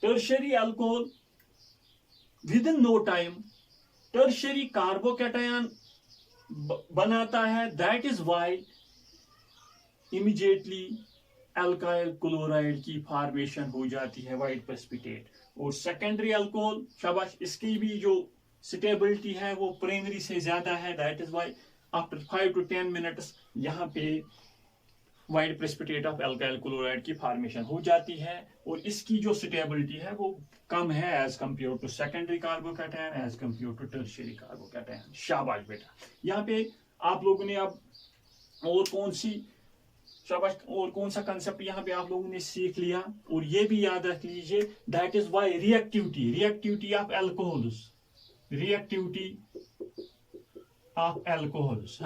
tertiary alcohol with in no time tertiary carbocation बनाता है, that is why immediately alkyl chloride की फॉर्मेशन हो जाती है, व्हाइट प्रेसिपिटेट। और सेकेंडरी अल्कोहल, शाबाश, इसकी भी जो स्टेबिलिटी है वो प्राइमरी से ज्यादा है, that is why after 5 to 10 minutes यहाँ पे white precipitate of alkyl chloride की फॉर्मेशन हो जाती है। और इसकी जो स्टेबिलिटी है वो कम है as compare to secondary carbocation, as compare to tertiary carbocation. शाबाश बेटा। यहाँ पे आप लोगों ने अब और कौन सा कंसेप्ट यहाँ पे आप लोगों ने सीख लिया, और ये भी याद रख लीजिए, that is why reactivity of alcohols, reactivity of alcohols.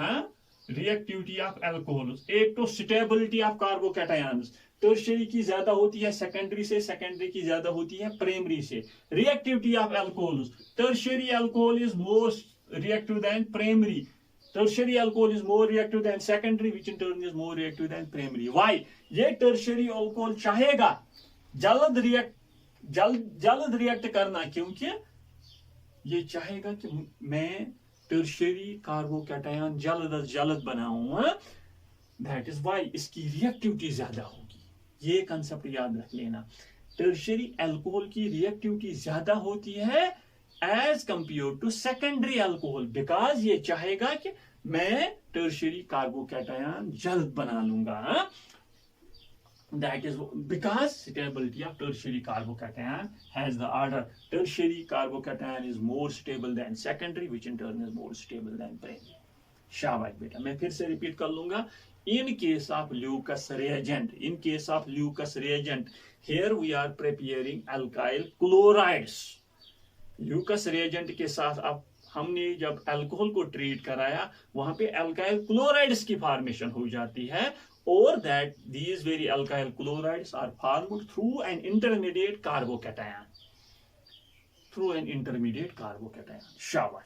एक तो स्टेबिलिटी ऑफ कार्बोकैटायंस, टर्शियरी की ज्यादा होती है सेकेंडरी से, सेकेंडरी की ज्यादा होती है प्राइमरी से। Reactivity of alcohols, tertiary alcohol is more reactive than primary, tertiary alcohol is more reactive than secondary, which in turn is more reactive than primary. Why? ये tertiary alcohol चाहेगा जल्द रिएक्ट करना, क्योंकि ये चाहेगा कि मैं tertiary कार्बोकैटायन जल्द बनाऊं। दैट इज वाई इसकी रिएक्टिविटी ज्यादा होगी। ये कंसेप्ट याद रख लेना, tertiary अल्कोहल की रिएक्टिविटी ज्यादा होती है as compare to secondary alcohol, because ये चाहेगा कि मैं टर्शियरी कार्बोकैटायन जल्द बना लूंगा। That is because stability of tertiary carbocation has the order tertiary carbocation is more stable than secondary, which in turn is more stable than primary. शाबाश बेटा। मैं फिर से रिपीट कर लूंगा, in case of Lucas reagent, here we are preparing alkyl chlorides. Lucas reagent के साथ अब हमने जब अल्कोहल को ट्रीट कराया, वहां पे अल्काइल क्लोराइड्स की फॉर्मेशन हो जाती है, और that these very alkyl chlorides are formed through an intermediate carbocation, शाबाश।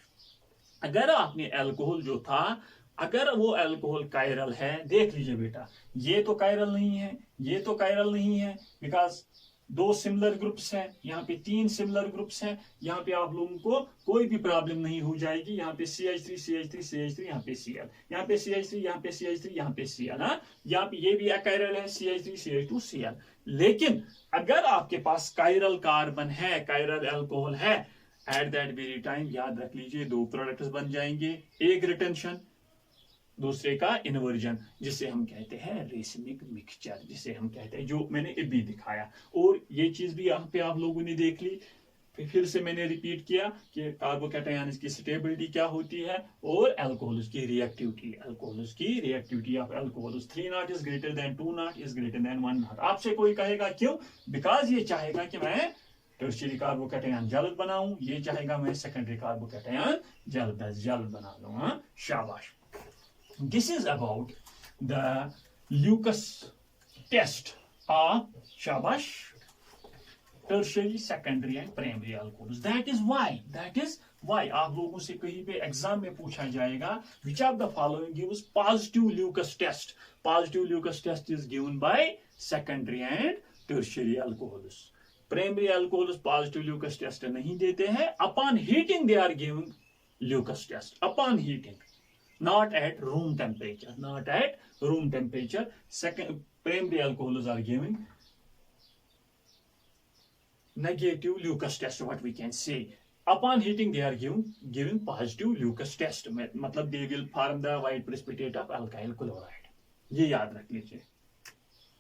अगर आपने अल्कोहल जो था, अगर वो अल्कोहल कायरल है, देख लीजिए बेटा, ये तो कायरल नहीं है, ये तो कायरल नहीं है, बिकॉज 2 सिमिलर ग्रुप्स हैं, यहाँ पे 3 सिमिलर ग्रुप्स हैं। यहाँ पे आप लोगों को कोई भी प्रॉब्लम नहीं हो जाएगी। यहाँ पे CH3 यहाँ पे Cl, यहाँ पे CH3 यहाँ पे CH3 यहाँ पे Cl। हाँ, यहाँ पे ये भी अकायरल है, CH3 CH2 Cl। लेकिन अगर आपके पास कायरल कार्बन है, कायरल अल्कोहल है, एट दैट वेरी टाइम याद रख लीजिए 2 प्रोडक्ट्स बन जाएंगे, एक रिटेंशन, दूसरे का इन्वर्जन, जिसे हम कहते हैं रेसिमिक मिक्सचर, जिसे हम कहते हैं, जो मैंने अभी दिखाया। और ये चीज भी यहाँ पे आप लोगों ने देख ली, फिर से मैंने रिपीट किया कि कार्बोकैटायन की स्टेबिलिटी क्या होती है, और अल्कोहल्स की reactivity of alcohols 3 not is greater than 2 not is greater than 1 not. आपसे कोई कहेगा क्यों? बिकॉज ये चाहेगा कि मैं टर्शियरी कार्बोकैटायन जल्द बनाऊं, ये चाहेगा मैं सेकेंडरी कार्बोकैटायन जल्द बना लूं। शाबाश। This is about the Lucas test of shabash tertiary, secondary and primary alcohols. That is why आप लोगों से कहीं पे एग्जाम में पूछा जाएगा, which of the following gives positive Lucas test? Positive Lucas test is given by secondary and tertiary alcohols. Primary alcohols positive Lucas test नहीं देते हैं. Upon heating they are giving Lucas test. Upon heating. Not at room temperature. Second, primary alcohols are giving negative Lucas test, what we can say. Upon heating they are giving positive Lucas test. मतलब they will form the white precipitate of alkyl chloride. ये याद रख लीजिए।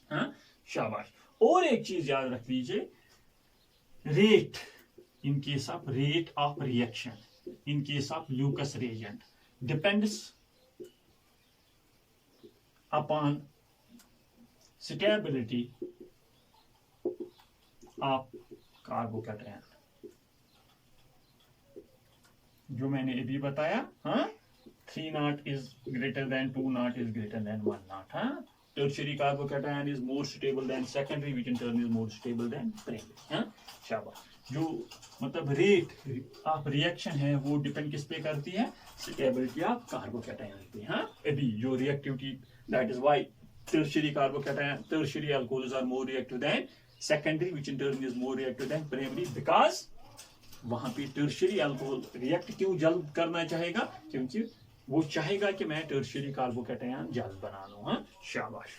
हाँ, शाबाश। और एक चीज याद रख लीजिए, rate in case of reaction in case of Lucas reagent. depends upon stability of carbocation. जो मैंने अभी बताया, हाँ, 3 not is greater than 2 not is greater than 1 not. हाँ, tertiary carbocation is more stable than secondary, which in turn is more stable than primary. हाँ, शाबाश. जो मतलब रेट ऑफ रिएक्शन है वो डिपेंड किस पे करती है? स्टेबिलिटी ऑफ कार्बोकैटायन पे. हाँ, अभी जो reactivity, that is why tertiary carbocation, tertiary alcohols are more reactive than secondary, which in turn is more reactive than primary, because वहां पे tertiary alcohol रिएक्ट क्यों जल्द करना चाहेगा? क्योंकि वो चाहेगा कि मैं tertiary carbocation जल्द बना लूं. हाँ, शाबाश.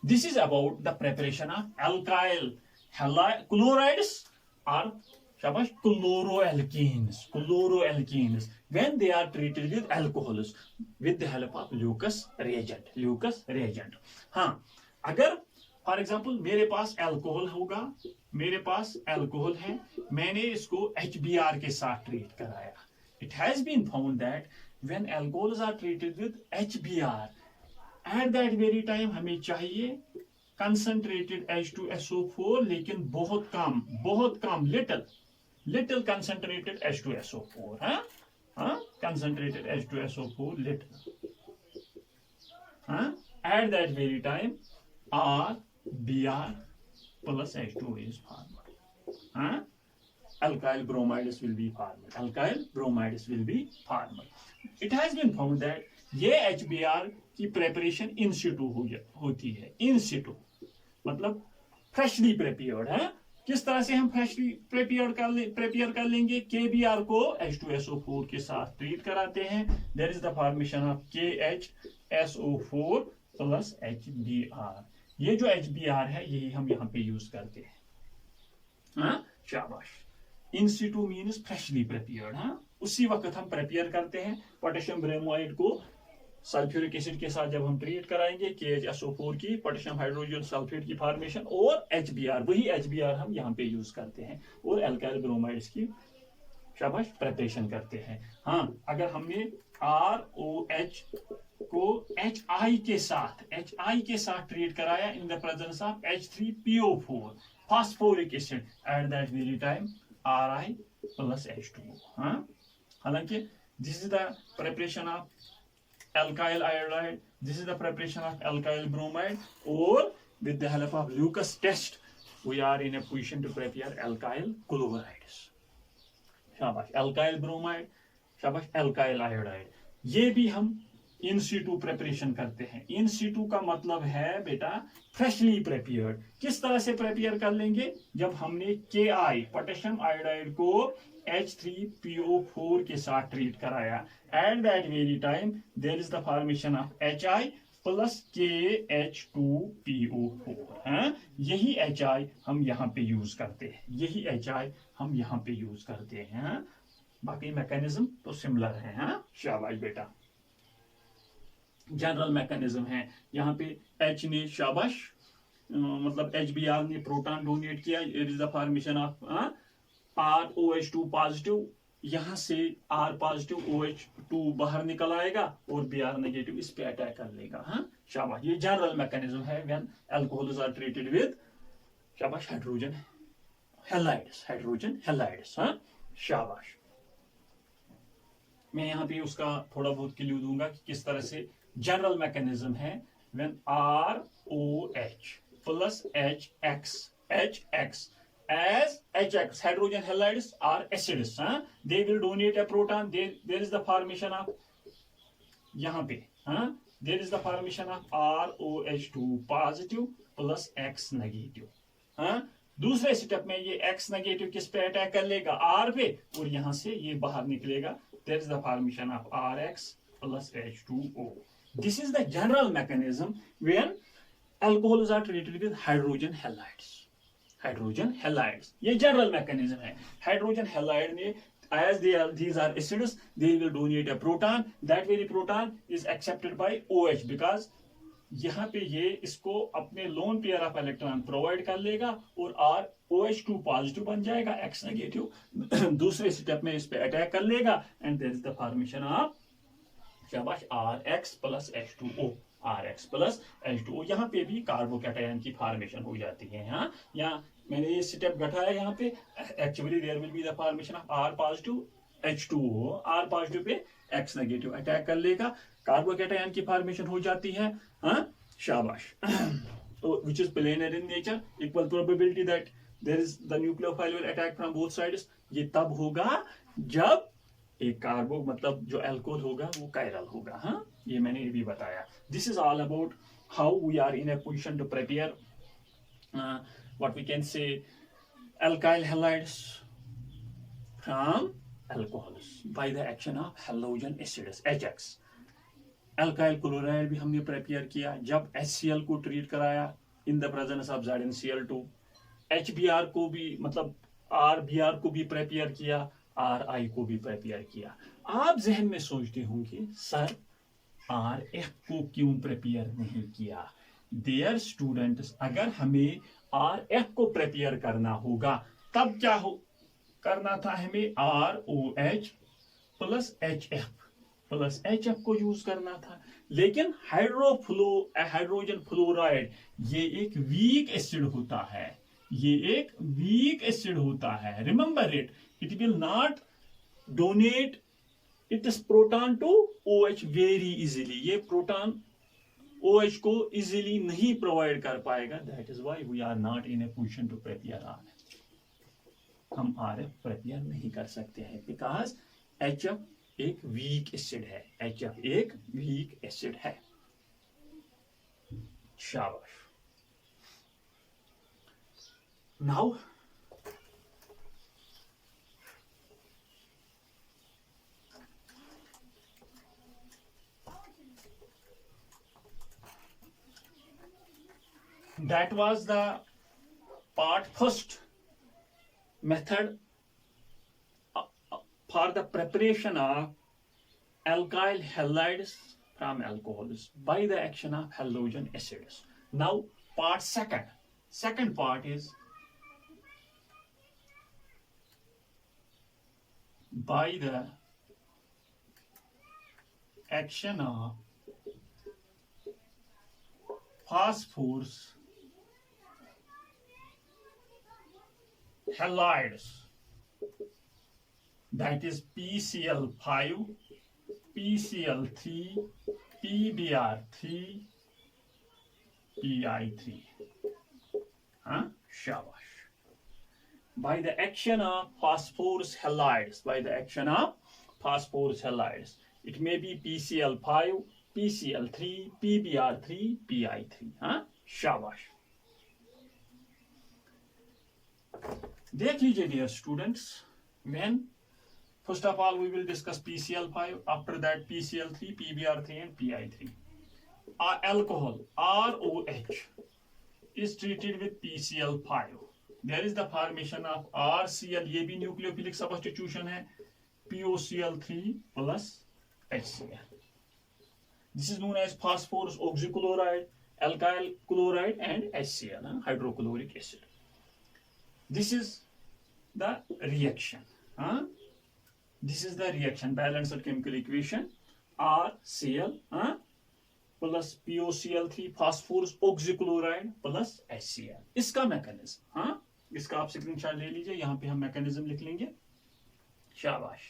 This is about the preparation of alkyl chlorides or shabash chloroalkenes when they are treated with alcohols with the help of Lucas reagent. हाँ, अगर फॉर एग्जाम्पल मेरे पास अल्कोहल होगा, मेरे पास अल्कोहल है, मैंने इसको HBr के साथ ट्रीट कराया. It has been found that when alcohols are treated with HBr, at that very time हमें चाहिए concentrated H2SO4, लेकिन बहुत कम little concentrated H2SO4. हाँ, concentrated H2SO4 little. हाँ, at that very time RBr plus H2 is formed. हाँ, alkyl bromides will be formed. It has been found that ये HBr की प्रेपरेशन इन सिटू होती है. इन सिटू मतलब फ्रेशली प्रेपियर्ड है. किस तरह से हम फ्रेशली प्रेपियर कर लेंगे? KBr को H2SO4 के साथ ट्रीट कराते हैं. There is the formation of KHSO4 plus HBr. ये जो HBr है यही हम यहाँ पे यूज करते हैं. हाँ, शाबाश. इन सिटू मीन्स फ्रेशली प्रेपियर्ड. हाँ, उसी वक्त हम प्रेपियर करते हैं. पोटेशियम ब्रोमाइड को सल्फ्यूरिक एसिड के साथ जब हम ट्रीट कराएंगे, KHSO4 की पोटेशियम हाइड्रोजन सल्फेट की फॉर्मेशन, और HBr, वही HBr हम यहाँ पे यूज करते हैं और अल्काइल ब्रोमाइड्स की शाबाश प्रेपरेशन करते हैं. हाँ, अगर हमने ROH को HI के साथ ट्रीट कराया in the presence of H3PO4 phosphoric acid, eight that very time Ri plus H2O. हाँ, हालांकि this is the preparation of alkyl iodide, this is the preparation of alkyl bromide, or with the help of Lucas test we are in a position to prepare alkyl chlorides. शाबाश. alkyl bromide, शाबाश. alkyl iodide, ये भी हम इन सीटू प्रेपरेशन करते हैं. इन सीटू का मतलब है बेटा फ्रेशली प्रेपियर्ड. किस तरह से प्रेपियर कर लेंगे? जब हमने KI पोटेशियम आयोडाइड को H3PO4 के साथ ट्रीट कराया, at that very time there is the formation of HI plus KH2PO4. यही HI हम यहाँ पे यूज करते हैं. बाकी मैकेनिज्म तो सिमिलर है. शाबाश बेटा. जनरल मैकेनिज्म है. यहाँ पे H ने शाबाश मतलब HBr ने प्रोटॉन डोनेट किया. It is the formation of ROH2 positive, यहाँ से R पॉजिटिव OH2 बाहर निकल आएगा और Br नेगेटिव इस पे अटैक कर लेगा. हाँ, शाबाश. ये जनरल मैकेनिज्म है when alcohols are treated with शाबाश हाइड्रोजन हैलाइड्स. हाँ, शाबाश. मैं यहाँ पे उसका थोड़ा बहुत क्लू दूंगा कि किस तरह से जनरल मैकेनिज्म है. When ROH plus HX as HX hydrogen halides are acids, they will donate a proton. There is the formation of यहाँ पे there is the formation of ROH2 positive plus X negative. दूसरे स्टेप में ये X negative किस पे अटैक कर लेगा? R पे, और यहाँ से ये बाहर निकलेगा. There is the formation of RX plus H2O. This is the general mechanism when alcohols are treated with hydrogen halides. ये जनरल मैकेनिज्म है. हाइड्रोजन हैलाइड ने as these are acids, they will donate a proton. That very proton is accepted by OH because यहाँ पे ये इसको अपने lone pair of electron provide कर लेगा और आर OH2 पॉजिटिव बन जाएगा, X नेगेटिव दूसरे स्टेप में इस पे अटैक कर लेगा and there is the formation of शाबाश RX plus H2O, RX plus H2O। यहाँ पे भी कार्बोकैटायन की फॉर्मेशन हो जाती है। हाँ, यहाँ मैंने ये स्टेप घटाया यहाँ पे, actually there will be the formation of R positive H2O, R positive पे X नेगेटिव अटैक कर लेगा, कार्बोकैटायन की फॉर्मेशन हो जाती है। हाँ, शाबाश तो which is planar in nature, equal probability that there is the nucleophile will attack from both sides। ये तब होगा जब एक कार्बो मतलब जो अल्कोहल होगा वो कायरल होगा। हाँ, ये मैंने ये भी बताया। This is all about how we are in a position to prepare what we can say alkyl halides from alcohols by the action of halogen acids HX। alkyl chloride भी हमने प्रिपेयर किया जब HCl को ट्रीट कराया in the presence of ZnCl2। HBr को भी मतलब RBr को भी प्रिपेयर किया, RI को भी प्रिपेयर किया। आप जहन में सोचते होंगे सर RF को क्यों प्रिपेयर नहीं किया? डियर स्टूडेंट्स, अगर हमें RF को प्रिपेयर करना होगा तब क्या हो करना था, हमें ROH प्लस HF को यूज करना था। लेकिन हाइड्रोजन फ्लोराइड ये एक वीक एसिड होता है, ये एक वीक एसिड होता है। Remember it, it will not donate its proton to OH very easily। ये प्रोटॉन OH को easily नहीं प्रोवाइड कर पाएगा। That is why we are not in a position to prepare RF। हम RF प्रिपेयर नहीं कर सकते हैं because HF एक वीक एसिड है, HF एक वीक एसिड है। शाबाश। Now that was the part first method for the preparation of alkyl halides from alcohols by the action of halogen acids। Now part second part is by the action of phosphorus halides, that is PCl5, PCl3, PBr3, PI3। हाँ, शाबाश। By the action of phosphorus halides, by the action of phosphorus halides, it may be PCl5, PCl3, PBr3, PI3। हाँ, शाबाश। देख लीजिए dear students, when first of all we will discuss PCl5, after that PCl3, PBr3 and PI3। Alcohol ROH is treated with PCl5, there is the formation of RCl, ये भी न्यूक्लियोफिलिक सब्स्टिट्यूशन है, POCl3 plus HCl। This is known as phosphorus oxychloride, alkyl chloride and HCl, hydrochloric acid। This is the reaction। This is the reaction, balanced chemical equation, RCl plus POCl3 phosphorus oxychloride plus HCl। इसका मैकेनिज्म, इसका आप स्क्रीनशॉट ले लीजिए, यहाँ पे हम मैकेनिज्म लिख लेंगे। शाबाश।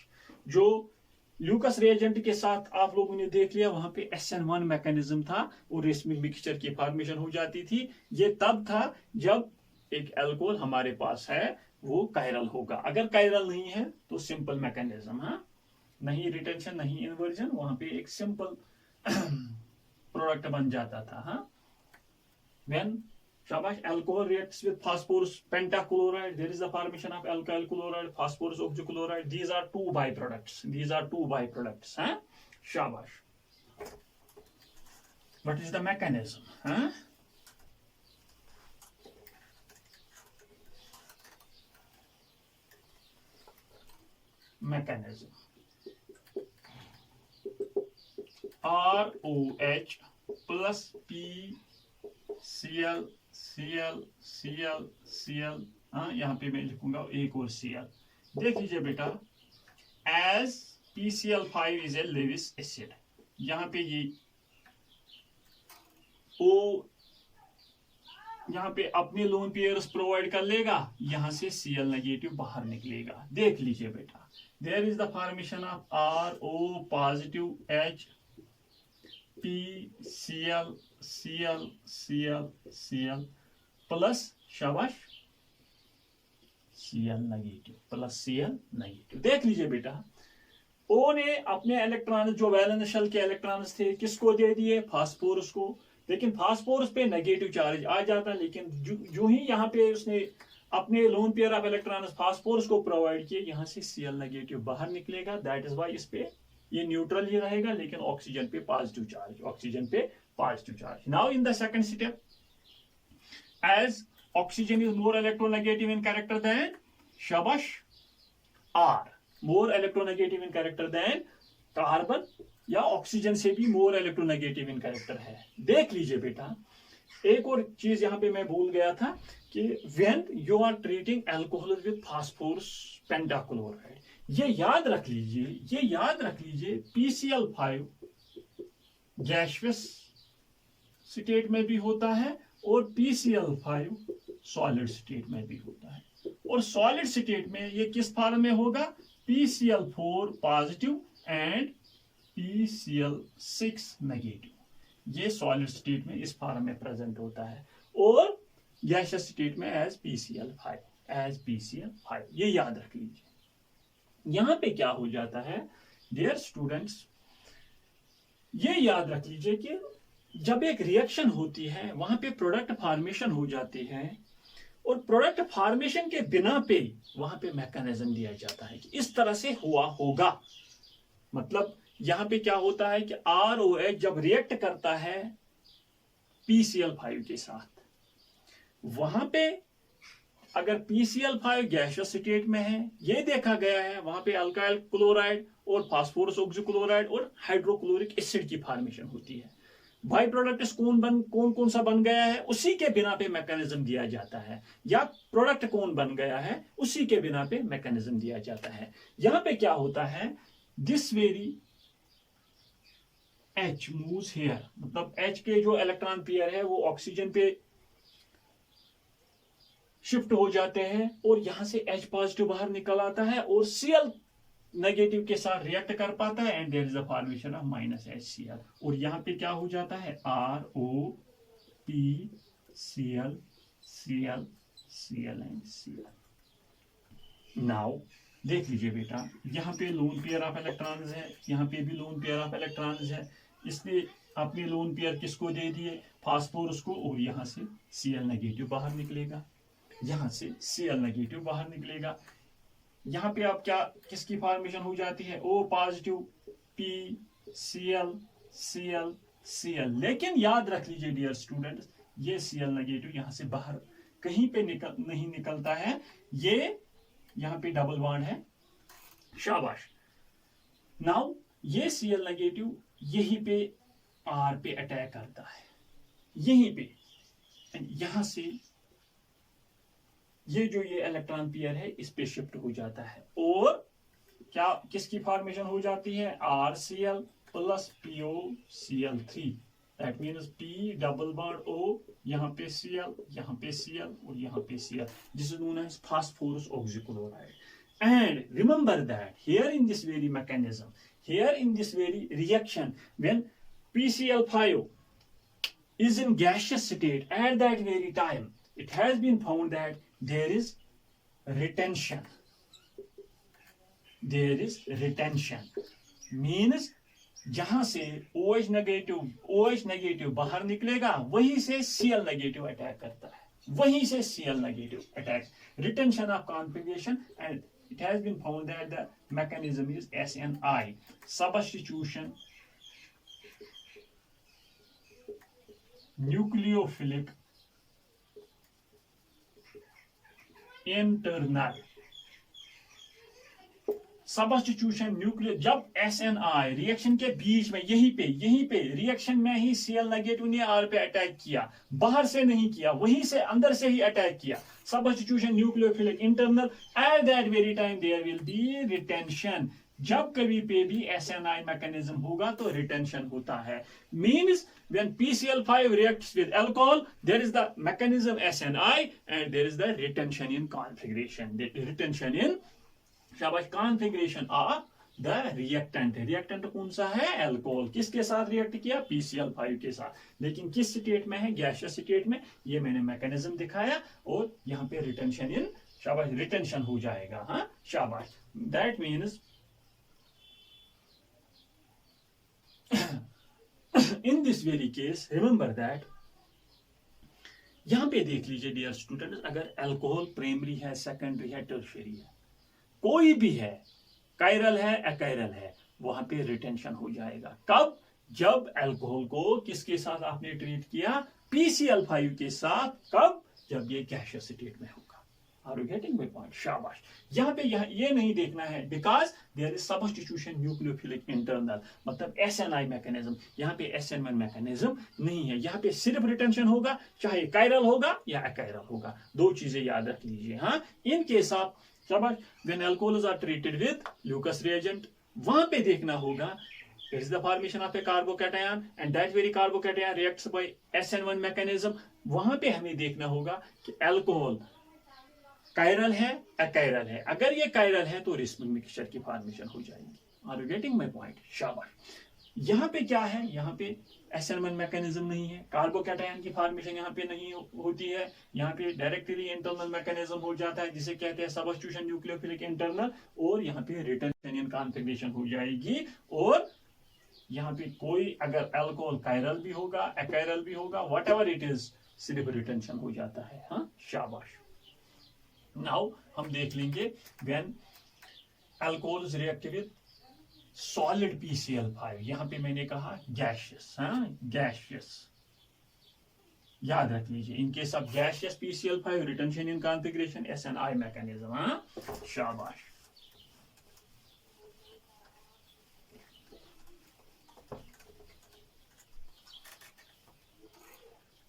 जो ल्यूकस रिएजेंट के साथ आप लोगों ने देख लिया, वहां पे SN1 मैकेनिज्म था और रेशमिक मिक्सचर की फॉर्मेशन हो जाती थी। ये तब था जब एक अल्कोहल हमारे पास है वो कायरल होगा। अगर कायरल नहीं है तो सिंपल मैकेनिज्म, नहीं रिटेंशन नहीं इन्वर्जन, वहां पे एक सिंपल प्रोडक्ट बन जाता था। व्हेन शाबाश alcohol reacts with phosphorus pentachloride, there is the formation of alkyl chloride, phosphorus oxychloride। These are two byproducts। शाबाश। What is the mechanism? Mechanism ROH plus P Cl Cl Cl Cl, हाँ यहाँ पे मैं लिखूंगा एक और Cl। देख लीजिए बेटा, as PCl5 is a Lewis acid, यहाँ पे ये O यहाँ पे अपने लोन पेयर्स प्रोवाइड कर लेगा, यहाँ से Cl नेगेटिव बाहर निकलेगा। देख लीजिए बेटा, there is the formation of RO positive H PCl Cl Cl Cl plus शाबाश Cl negative plus Cl negative. देख लीजिए बेटा, O ने अपने इलेक्ट्रॉन जो वैलेंस शेल के इलेक्ट्रॉन्स थे किसको दे दिए, फास्फोरस को, लेकिन फास्फोरस पे नेगेटिव चार्ज आ जाता, लेकिन जो ही यहाँ पे उसने अपने lone pair of electrons phosphorus को प्रोवाइड किए, यहाँ से Cl नेगेटिव बाहर निकलेगा। दैट इज वाई इस पे ये न्यूट्रल ही रहेगा, लेकिन ऑक्सीजन पे पॉजिटिव चार्ज, ऑक्सीजन पे positive charge. Now in the second step, as oxygen is more electronegative in character than शाबाश R, more electronegative in character than carbon, या ऑक्सीजन से भी मोर इलेक्ट्रोनेगेटिव इन कैरेक्टर है। देख लीजिए बेटा, एक और चीज यहाँ पे मैं भूल गया था कि when you are treating alcohol with phosphorus pentachloride, ये याद रख लीजिए PCl5 गैसियस स्टेट में भी होता है और PCl5 सॉलिड स्टेट में भी होता है। और सॉलिड स्टेट में ये किस फॉर्म में होगा, PCl4 positive and PCl6 negative, ये सॉलिड स्टेट में इस फॉर्म में प्रेजेंट होता है, और गैसियस स्टेट में एज PCl5, ये याद रख लीजिए। यहां पे क्या हो जाता है डियर स्टूडेंट्स, ये याद रख लीजिए कि जब एक रिएक्शन होती है वहां पे प्रोडक्ट फॉर्मेशन हो जाती है, और प्रोडक्ट फॉर्मेशन के बिना पे वहां पे मैकेनिज्म दिया जाता है कि इस तरह से हुआ होगा। मतलब यहां पे क्या होता है कि ROH जब रिएक्ट करता है PCl5 के साथ, वहां पे अगर PCl5 गैसियस स्टेट में है, ये देखा गया है, वहां पे अल्काइल क्लोराइड और फास्फोरस ऑक्सीक्लोराइड और हाइड्रोक्लोरिक एसिड की फॉर्मेशन होती है। बाई प्रोडक्ट कौन सा बन गया है, उसी के बिना पे मैकेनिज्म दिया जाता है, या प्रोडक्ट कौन बन गया है उसी के बिना पे मैकेनिज्म दिया जाता है। यहां पे क्या होता है, this very H moves here, मतलब H के जो इलेक्ट्रॉन पेयर है वो ऑक्सीजन पे शिफ्ट हो जाते हैं, और यहां से H पॉजिटिव बाहर निकल आता है और Cl नेगेटिव के साथ रिएक्ट कर पाता है, and there is the formation of -HCl, और यहां पे क्या हो जाता है ROPCl Cl Cl and Cl। Now देख लीजिए बेटा, यहाँ पे लोन पेयर ऑफ इलेक्ट्रॉन्स है, यहाँ पे भी लोन पेयर ऑफ इलेक्ट्रॉन्स है, इसलिए अपने लोन पेयर किसको दे दिए, फास्फोरस को, और यहाँ से Cl नेगेटिव बाहर निकलेगा, यहाँ से Cl नेगेटिव बाहर निकलेगा। यहाँ पे आप क्या किसकी फॉर्मेशन हो जाती है, O positive PCl Cl Cl, लेकिन याद रख लीजिए डियर स्टूडेंट्स, ये Cl नेगेटिव यहाँ से बाहर कहीं पे नहीं निकलता है, ये यहाँ पे डबल बॉन्ड है, शाबाश। नाउ ये Cl नेगेटिव यहीं पे R पे अटैक करता है, यहीं पे, यहां से ये जो ये इलेक्ट्रॉन पेयर है इस पे शिफ्ट हो जाता है, और क्या किसकी फॉर्मेशन हो जाती है, RCl plus POCl3, that means P double bond O, यहाँ पे Cl, यहाँ पे Cl और यहाँ पे Cl, this is known as phosphorus oxychloride. And remember that here in this very mechanism, here in this very reaction, when PCl5 is in gaseous state, at that very time, it has been found that there is retention. There is retention. Means जहां से OH नेगेटिव बाहर निकलेगा, वहीं से Cl नेगेटिव अटैक करता है, वहीं से Cl negative attack, retention of configuration, and it has been found that the mechanism is SNI, substitution nucleophilic internal substitution nuclear, जब SNI रिएक्शन के बीच में यहीं पे रिएक्शन में ही Cl नेगेटिव ने R पे अटैक किया, बाहर से नहीं किया, वहीं से अंदर से ही अटैक किया, substitution nucleophilic internal, at that very time there will be retention. जब कभी पे भी SNI मैकेनिज्म होगा तो रिटेंशन होता है। Means when PCl5 reacts with alcohol, there is the mechanism SNI and there is the retention in configuration. The retention in शाबाश configuration of the reactant. reactant कौन सा है? अल्कोहल। किसके साथ रिएक्ट किया? PCl5 के साथ। लेकिन किस स्टेट में है? गैसियस स्टेट में। ये मैंने मैकेनिज्म दिखाया और यहाँ पे रिटेंशन इन, शाबाश, रिटेंशन हो जाएगा। हाँ शाबाश। That means in this very case remember that, यहां पे देख लीजिए डियर स्टूडेंट्स, अगर अल्कोहल प्राइमरी है, सेकेंडरी है, टर्शियरी है, कोई भी है, कायरल है, अकायरल है, वहां पे रिटेंशन हो जाएगा। कब? जब अल्कोहल को किसके साथ आपने ट्रीट किया? PCl5 के साथ। कब? जब ये गैसियस स्टेट में होगा। Are you getting my point? शाबाश। यहाँ पे ये नहीं देखना है, because there is substitution nucleophilic internal, मतलब SNI मैकेनिज्म। यहाँ पे SN1 मैकेनिज्म नहीं है, यहाँ पे सिर्फ रिटेंशन होगा, चाहे कायरल होगा या अकायरल होगा। दो चीजें याद रख लीजिए। हाँ, इन केस ऑफ शाबाश, when alcohols are treated with Lucas reagent, वहां पे देखना होगा there is the formation of a carbocation and that very carbocation reacts by SN1 mechanism। वहां पे हमें देखना होगा कि अल्कोहल कायरल है, अकायरल है। अगर ये कायरल है तो रिस्मिक मिक्सचर की फॉर्मेशन हो जाएगी। Are you getting my point? शाबाश। यहाँ पे क्या है? यहाँ पे SN1 मैकेनिज्म नहीं है, कार्बोकैटायन की फॉर्मेशन यहाँ पे नहीं होती है। यहाँ पे डायरेक्टली इंटरनल मैकेनिज्म हो जाता है, जिसे कहते हैं सब्स्टिट्यूशन न्यूक्लियोफिलिक इंटरनल, और यहाँ पे रिटेंशन इन कॉन्फिगरेशन हो जाएगी। और यहाँ पे कोई अगर अल्कोहल कायरल भी होगा, अकायरल भी होगा, वट एवर इट इज, सिर्फ रिटेंशन हो जाता है। हाँ शाबाश। नाउ हम देख लेंगे when alcohols react with solid PCl5। यहां पे मैंने कहा गैसियस। हाँ गैसियस, याद रख लीजिए। In case of gaseous PCl5 retention in configuration SNI mechanism. हाँ शाबाश।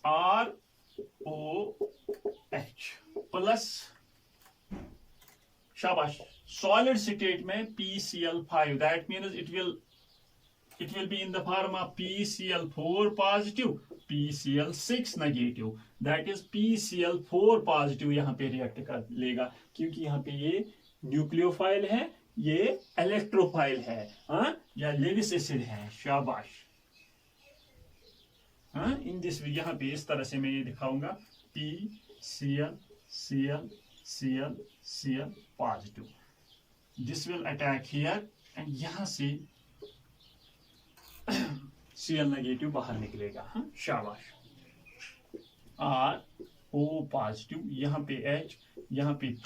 ROH प्लस, शाबाश, सॉलिड स्टेट में PCl5, that means it will be in the form of PCl4 positive, PCl6 negative, that is PCl4 positive यहां पे रिएक्ट कर लेगा, क्योंकि यहां पे ये न्यूक्लियोफाइल है, ये इलेक्ट्रोफाइल है। हाँ, या लेविस एसिड है। शाबाश। हाँ, इन दिस यहां पे इस तरह से मैं ये दिखाऊंगा, PCl Cl Cl Cl positive, this will attack here and यहां से Cl नेगेटिव बाहर निकलेगा। हाँ शाबाश। RO पॉजिटिव, यहां पे H, यहां पे P,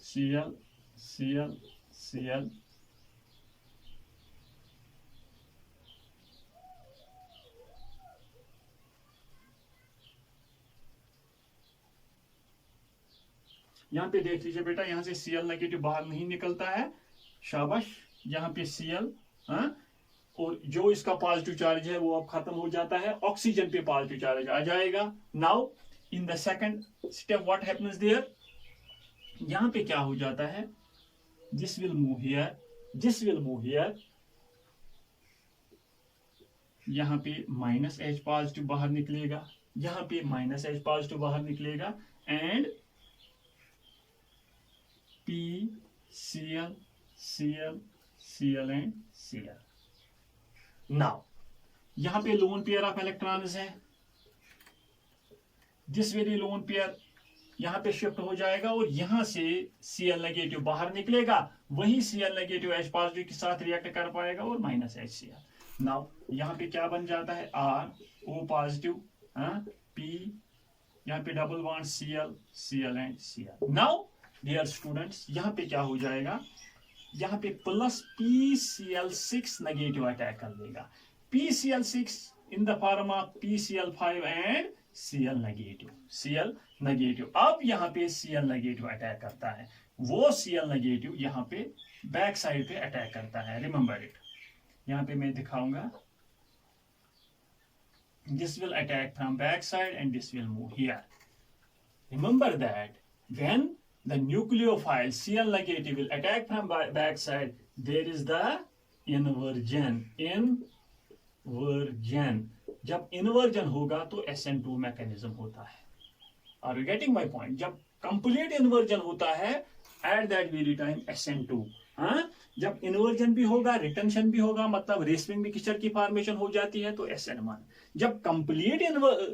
Cl Cl Cl, यहां पे देख लीजिए बेटा, यहां से Cl नेगेटिव बाहर नहीं निकलता है। शाबाश। यहाँ पे Cl, हाँ, और जो इसका पॉजिटिव चार्ज है वो अब खत्म हो जाता है, ऑक्सीजन पे पॉजिटिव चार्ज आ जाएगा। Now in the second step what happens there, यहाँ पे क्या हो जाता है, this will move here, this will move here, यहाँ पे -H पॉजिटिव बाहर निकलेगा, यहाँ पे -H पॉजिटिव बाहर निकलेगा, and P Cl Cl Cl and Cl। Now यहां पे लोन पेयर ऑफ इलेक्ट्रॉन्स है, दिस वेरी लोन पेयर यहां पे शिफ्ट हो जाएगा और यहां से Cl नेगेटिव बाहर निकलेगा, वही Cl नेगेटिव H पॉजिटिव के साथ रिएक्ट कर पाएगा और -HCl। नाउ यहां पे क्या बन जाता है, RO पॉजिटिव, P, यहां पे double bond Cl Cl and Cl। Now dear students, यहां पे क्या हो जाएगा, यहां पे प्लस PCl6 नेगेटिव अटैक कर देगा, PCl6 in the form of PCl5 and Cl negative, Cl negative. अब यहाँ पे Cl नेगेटिव अटैक करता है, वो Cl नेगेटिव यहाँ पे बैक साइड पे अटैक करता है। रिमेंबर इट, यहाँ पे मैं दिखाऊंगा, this will attack from back side and this will move here. Remember that when the nucleophile Cl negative will attack from back side, there is the inversion. Inversion. जब inversion होगा तो SN2 मैकेनिज्म होता है। Are you getting my point? जब complete inversion होता है at that very time SN2, हाँ, जब इन्वर्जन भी होगा रिटेंशन भी होगा, मतलब रेसमिंग मिक्सचर की फॉर्मेशन हो जाती है तो SN1। जब कंप्लीट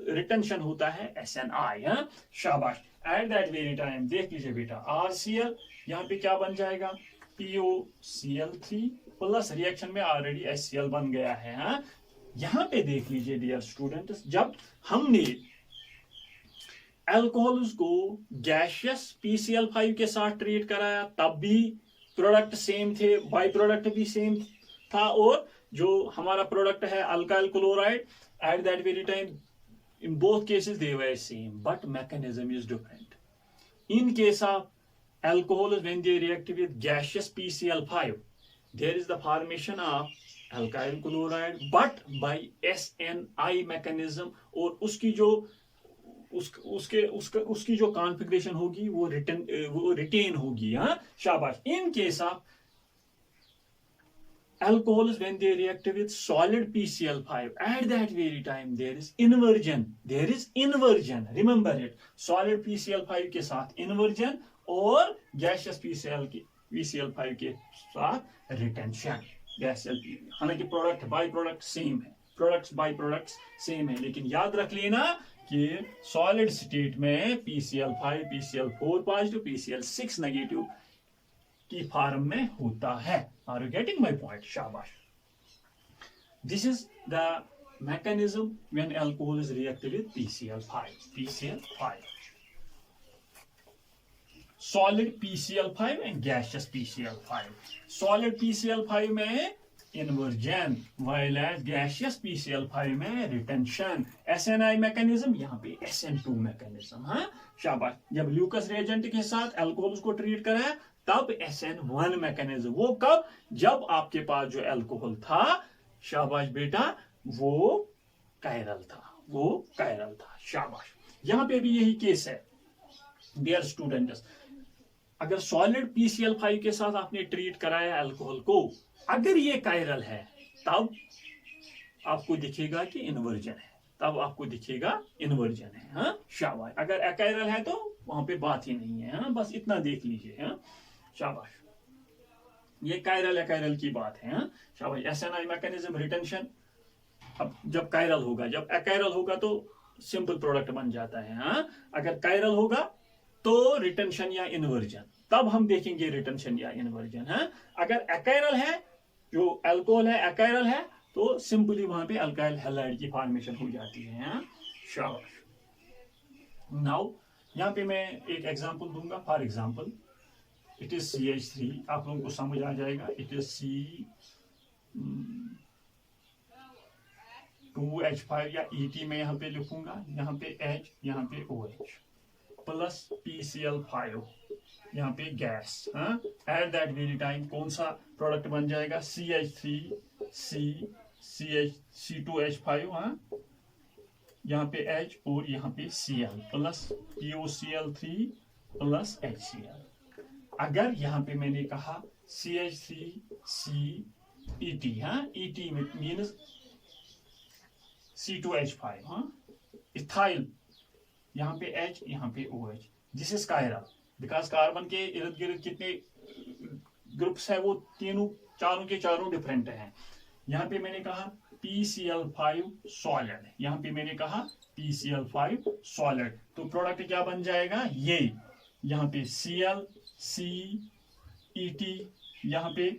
रिटेंशन होता है SNI, हाँ, शाबाश। एट दैट वेरी टाइम देख लीजिए बेटा, RCl यहाँ पे क्या बन जाएगा, POCl3 प्लस रिएक्शन में ऑलरेडी HCl बन गया है, हाँ। यहाँ पे देख लीजिए डियर स्टूडेंट्स, जब हमने अल्कोहल्स को गैसियस PCl5 के साथ ट्रीट कराया तब भी प्रोडक्ट सेम थे, बाई प्रोडक्ट भी सेम था, और जो हमारा प्रोडक्ट है alkyl chloride, eight that very time in both cases they were same, but mechanism is different. In case of alcohols when they react with gaseous PCl5, there is the formation of alkyl chloride but by SNI mechanism, और उसकी जो उसकी जो कॉन्फ़िगरेशन होगी वो रिटेन होगी, हाँ, शाबाश। इन case of alcohols when they react with solid PCl5, at that very time there is inversion, remember it, solid PCl5 के साथ inversion और gaseous PCl5 के साथ retention। हालांकि प्रोडक्ट बाई प्रोडक्ट सेम है, प्रोडक्ट्स बाई प्रोडक्ट्स सेम है, लेकिन याद रख लेना कि सॉलिड स्टेट में PCl5, PCl4 positive, PCl6 negative की फॉर्म में होता है। Are you getting my point? शाबाश। This is the mechanism when alcohol is reacted with PCl5, solid PCl5 and gaseous PCl5। solid PCl5 में inversion, while as gaseous PCl5 में retention। SNI मैकेनिज्म, यहाँ पे SN2 मैकेनिज्म, हाँ, शाबाश। जब ल्यूकस रिएजेंट के साथ अल्कोहल को ट्रीट कराया तब SN1 मैकेनिज्म। वो कब? जब आपके पास जो अल्कोहल था, शाबाश बेटा, वो कायरल था, शाबाश। यहां पे भी यही केस है डियर स्टूडेंट्स। अगर सॉलिड PCl5 के साथ आपने ट्रीट कराया अल्कोहल को, अगर ये कायरल है तब आपको दिखेगा कि इन्वर्जन है, हाँ, शाबाश। अगर अकायरल है तो वहां पे बात ही नहीं है, हाँ, बस इतना देख लीजिए, हाँ, शाबाश। ये कायरल की बात है, हाँ, शाबाश। SNI mechanism retention. अब जब कायरल होगा, जब अकायरल होगा तो सिंपल प्रोडक्ट बन जाता है, हाँ। अगर कायरल होगा तो रिटेंशन या इन्वर्जन, तब हम देखेंगे रिटेंशन या इन्वर्जन, हाँ। अगर अकायरल है, जो अल्कोहल है अकायरल है, तो सिंपली वहां पे अल्काइल हैलाइड की फॉर्मेशन हो जाती है, हाँ, शाबाश। नाउ यहाँ पे मैं एक एग्जांपल दूंगा। For example it is CH3, आप लोगों को समझ आ जाएगा। इट इज C2H5 या ET में यहाँ पे लिखूंगा, यहाँ पे H, यहाँ पे OH प्लस PCl5, यहाँ पे गैस, हाँ। एट दैट वेरी टाइम कौन सा प्रोडक्ट बन जाएगा? C2H5, हाँ, यहाँ पे H और यहाँ पे Cl plus POCl3 plus HCl। अगर यहाँ पे मैंने कहा CH3CET, हाँ, ET मीन्स C2H5, हाँ, इथाइल, यहाँ पे H, यहाँ पे OH। This is chiral, because carbon के इर्द गिर्द कितने ग्रुप्स है? वो चारों के चारों डिफरेंट हैं। यहाँ पे मैंने कहा PCl5 सॉलिड, यहाँ पे मैंने कहा PCl5 सॉलिड, तो प्रोडक्ट क्या बन जाएगा? ये यहाँ पे Cl, CET, यहाँ पे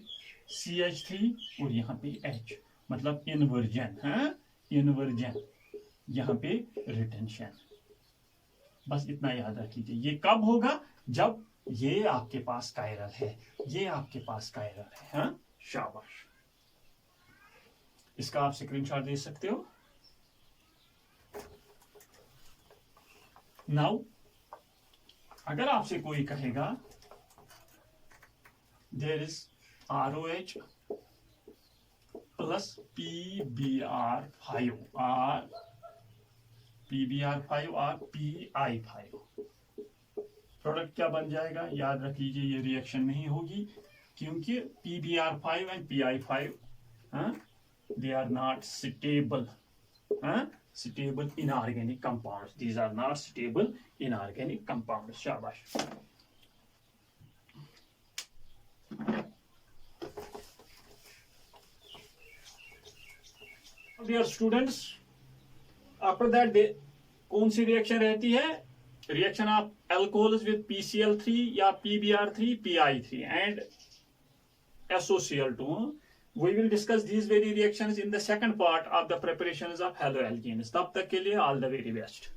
CH3 और यहाँ पे H, मतलब इन्वर्जन, हाँ, इन्वर्जन, यहाँ पे रिटेंशन। बस इतना याद रखिए। ये कब होगा? जब ये आपके पास कायरल है, हाँ, शाबाश। इसका आप स्क्रीनशॉट दे सकते हो। नाउ अगर आपसे कोई कहेगा there is ROH plus PBr5 और PBr5 और PI5, प्रोडक्ट क्या बन जाएगा? याद रख लीजिए, ये रिएक्शन नहीं होगी क्योंकि PBr5 and PI5 they are not stable, stable inorganic compounds. These are not stable inorganic compounds. शाबाश. Dear students, after that कौन सी रिएक्शन रहती है? Reaction of alcohols with PCl3 या PBr3, PI3 and SOCl2. We will discuss these very reactions in the second part of the preparations of haloalkanes. तब तक के लिए all the very best.